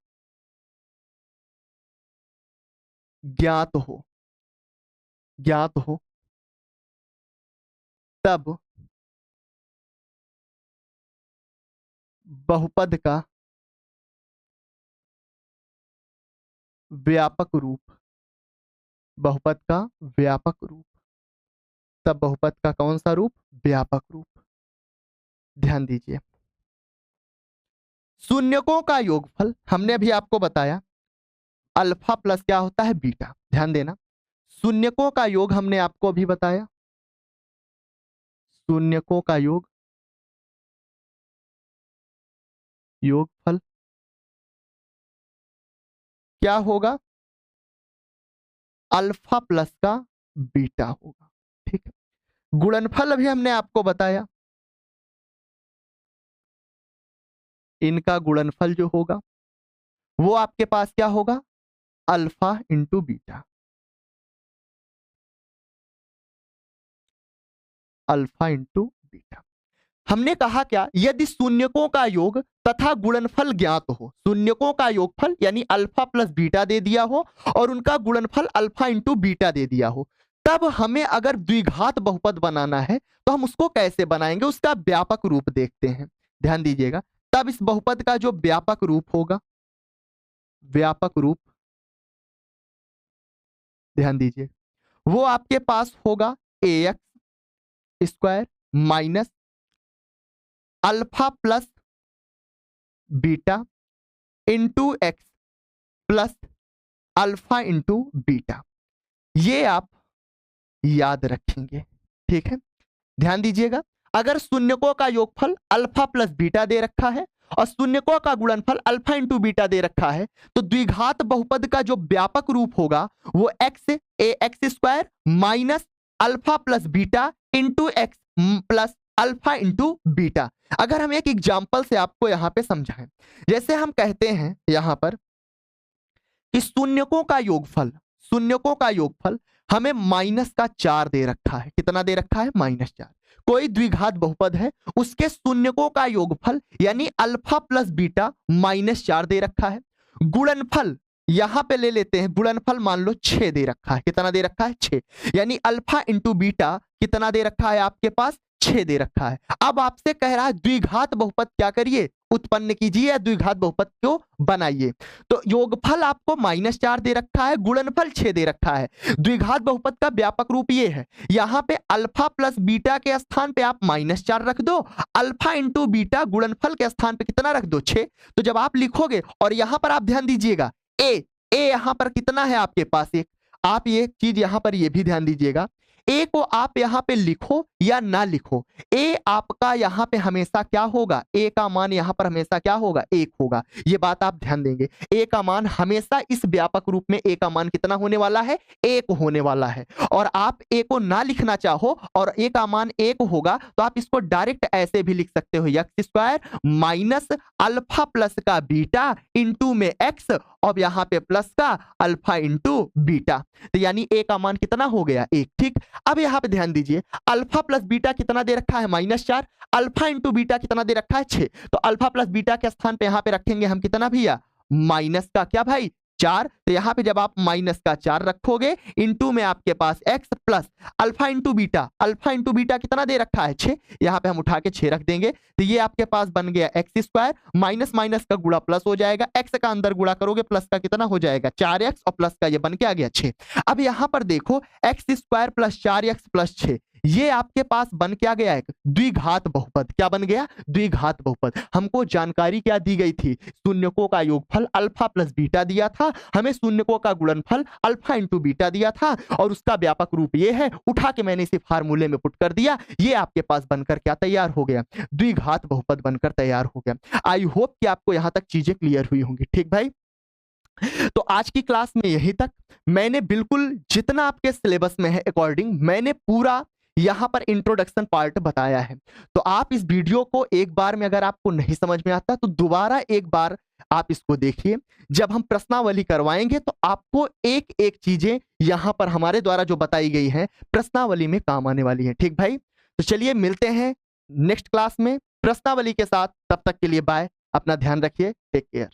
ज्ञात हो, ज्ञात हो, तब बहुपद का व्यापक रूप, बहुपद का व्यापक रूप, तब बहुपद का कौन सा रूप? व्यापक रूप। ध्यान दीजिए, शून्यकों का योगफल हमने अभी आपको बताया अल्फा प्लस क्या होता है? बीटा। ध्यान देना, शून्यकों का योग हमने आपको अभी बताया, शून्यकों का योग, योगफल क्या होगा? अल्फा प्लस का बीटा होगा, ठीक है। गुणनफल अभी हमने आपको बताया, इनका गुणनफल जो होगा वो आपके पास क्या होगा? Alpha into beta, alpha into beta. हमने कहा क्या? यदि शून्यकों का योग तथा गुणनफल ज्ञात हो, शून्यकों का योगफल यानी अल्फा प्लस बीटा दे दिया हो और उनका गुणनफल अल्फा इंटू बीटा दे दिया हो, तब हमें अगर द्विघात बहुपद बनाना है तो हम उसको कैसे बनाएंगे? उसका व्यापक रूप देखते हैं। ध्यान दीजिएगा, तब इस बहुपद का जो व्यापक रूप होगा, व्यापक रूप, ध्यान दीजिए, वो आपके पास होगा A X square minus alpha plus beta into X plus alpha into beta. ये आप याद रखेंगे, ठीक है। ध्यान दीजिएगा, अगर शून्यकों का योगफल अल्फा प्लस बीटा दे रखा है और शून्यकों का गुणनफल अल्फा इंटू बीटा दे रखा है, तो द्विघात बहुपद का जो व्यापक रूप होगा वो X A X square minus alpha plus beta into X plus alpha into beta. अगर हम एक एग्जाम्पल से आपको यहां पे समझाएं, जैसे हम कहते हैं यहां पर कि शून्यकों का योगफल, शून्यकों का योगफल हमें माइनस का 4 दे रखा है। कितना दे रखा है? -4। कोई द्विघात बहुपद है, उसके शून्यकों का योगफल यानी अल्फा प्लस बीटा -4 दे रखा है। गुणनफल यहां पे ले लेते हैं, गुणनफल मान लो 6 दे रखा है। कितना दे रखा है? 6। यानी अल्फा इंटू बीटा कितना दे रखा है आपके पास? 6 दे रखा है। अब आपसे कह रहा है द्विघात बहुपद क्या करिए? उत्पन्न कीजिए या द्विघात बहुपद को बनाइए। तो योगफल आपको -4 दे रखा है, गुणनफल 6 दे रखा है। द्विघात बहुपद का व्यापक रूप ये है, यहां पे अल्फा प्लस बीटा के स्थान पे आप -4 रख दो, अल्फा इंटू बीटा गुणनफल के स्थान पे कितना रख दो? 6। तो जब आप लिखोगे, और यहां पर आप ध्यान दीजिएगा, ए यहां पर कितना है आपके पास? एक। आप ये चीज यहां पर ये भी ध्यान दीजिएगा, ए को आप यहां पे लिखो या ना लिखो, ए आपका यहां पे हमेशा क्या होगा? ए का मान यहां पर हमेशा क्या होगा? 1 होगा। ये बात आप ध्यान देंगे, ए का मान हमेशा इस व्यापक रूप में ए का मान कितना होने वाला है? 1 होने वाला है। और आप ए को ना लिखना चाहो और ए का मान 1 होगा तो आप इसको डायरेक्ट ऐसे भी लिख सकते हो, x² माइनस अल्फा प्लस का बीटा इंटू में x और यहां पे प्लस का अल्फा इंटू बीटा। तो यानी ए का मान कितना हो गया? 1। ठीक। अब यहां पे ध्यान दीजिए, अल्फा प्लस बीटा कितना दे रखा है? -4। अल्फा इंटू बीटा कितना दे रखा है? 6। तो अल्फा प्लस बीटा के स्थान पे यहां पे रखेंगे हम कितना भैया? माइनस का क्या भाई? 4। तो यहां पे जब आप -4 रखोगे, इंटू में आपके पास x plus alpha into beta, alpha into beta कितना दे रखा है? 6। यहां पे हम उठा के 6 रख देंगे, तो ये आपके पास बन गया x² माइनस माइनस का गुणा प्लस हो जाएगा, x का अंदर गुणा करोगे प्लस का कितना हो जाएगा? 4x और प्लस का ये बन के आ गया 6। अब यहां पर देखो, x² प्लस 4x प्लस 6 ये आपके पास बन क्या गया? एक द्विघात बहुपद। क्या बन गया? द्विघात बहुपद। हमको जानकारी क्या दी गई थी? शून्यकों का योगफल अल्फा प्लस बीटा दिया था, हमें शून्यकों का गुणनफल अल्फा इंटू बीटा दिया था, और उसका व्यापक रूप ये है, उठा के मैंने इसे फार्मूले में पुट कर दिया, ये आपके पास बनकर क्या तैयार हो गया? द्विघात बहुपद बनकर तैयार हो गया। आई होप कि आपको यहां तक चीजें क्लियर हुई होंगी। ठीक भाई, तो आज की क्लास में यहीं तक। मैंने बिल्कुल जितना आपके सिलेबस में है अकॉर्डिंग मैंने पूरा यहां पर इंट्रोडक्शन पार्ट बताया है। तो आप इस वीडियो को एक बार में अगर आपको नहीं समझ में आता तो दोबारा एक बार आप इसको देखिए। जब हम प्रश्नावली करवाएंगे तो आपको एक एक चीजें यहां पर हमारे द्वारा जो बताई गई है प्रश्नावली में काम आने वाली है। ठीक भाई, तो चलिए मिलते हैं नेक्स्ट क्लास में प्रश्नावली के साथ। तब तक के लिए बाय, अपना ध्यान रखिए, टेक केयर।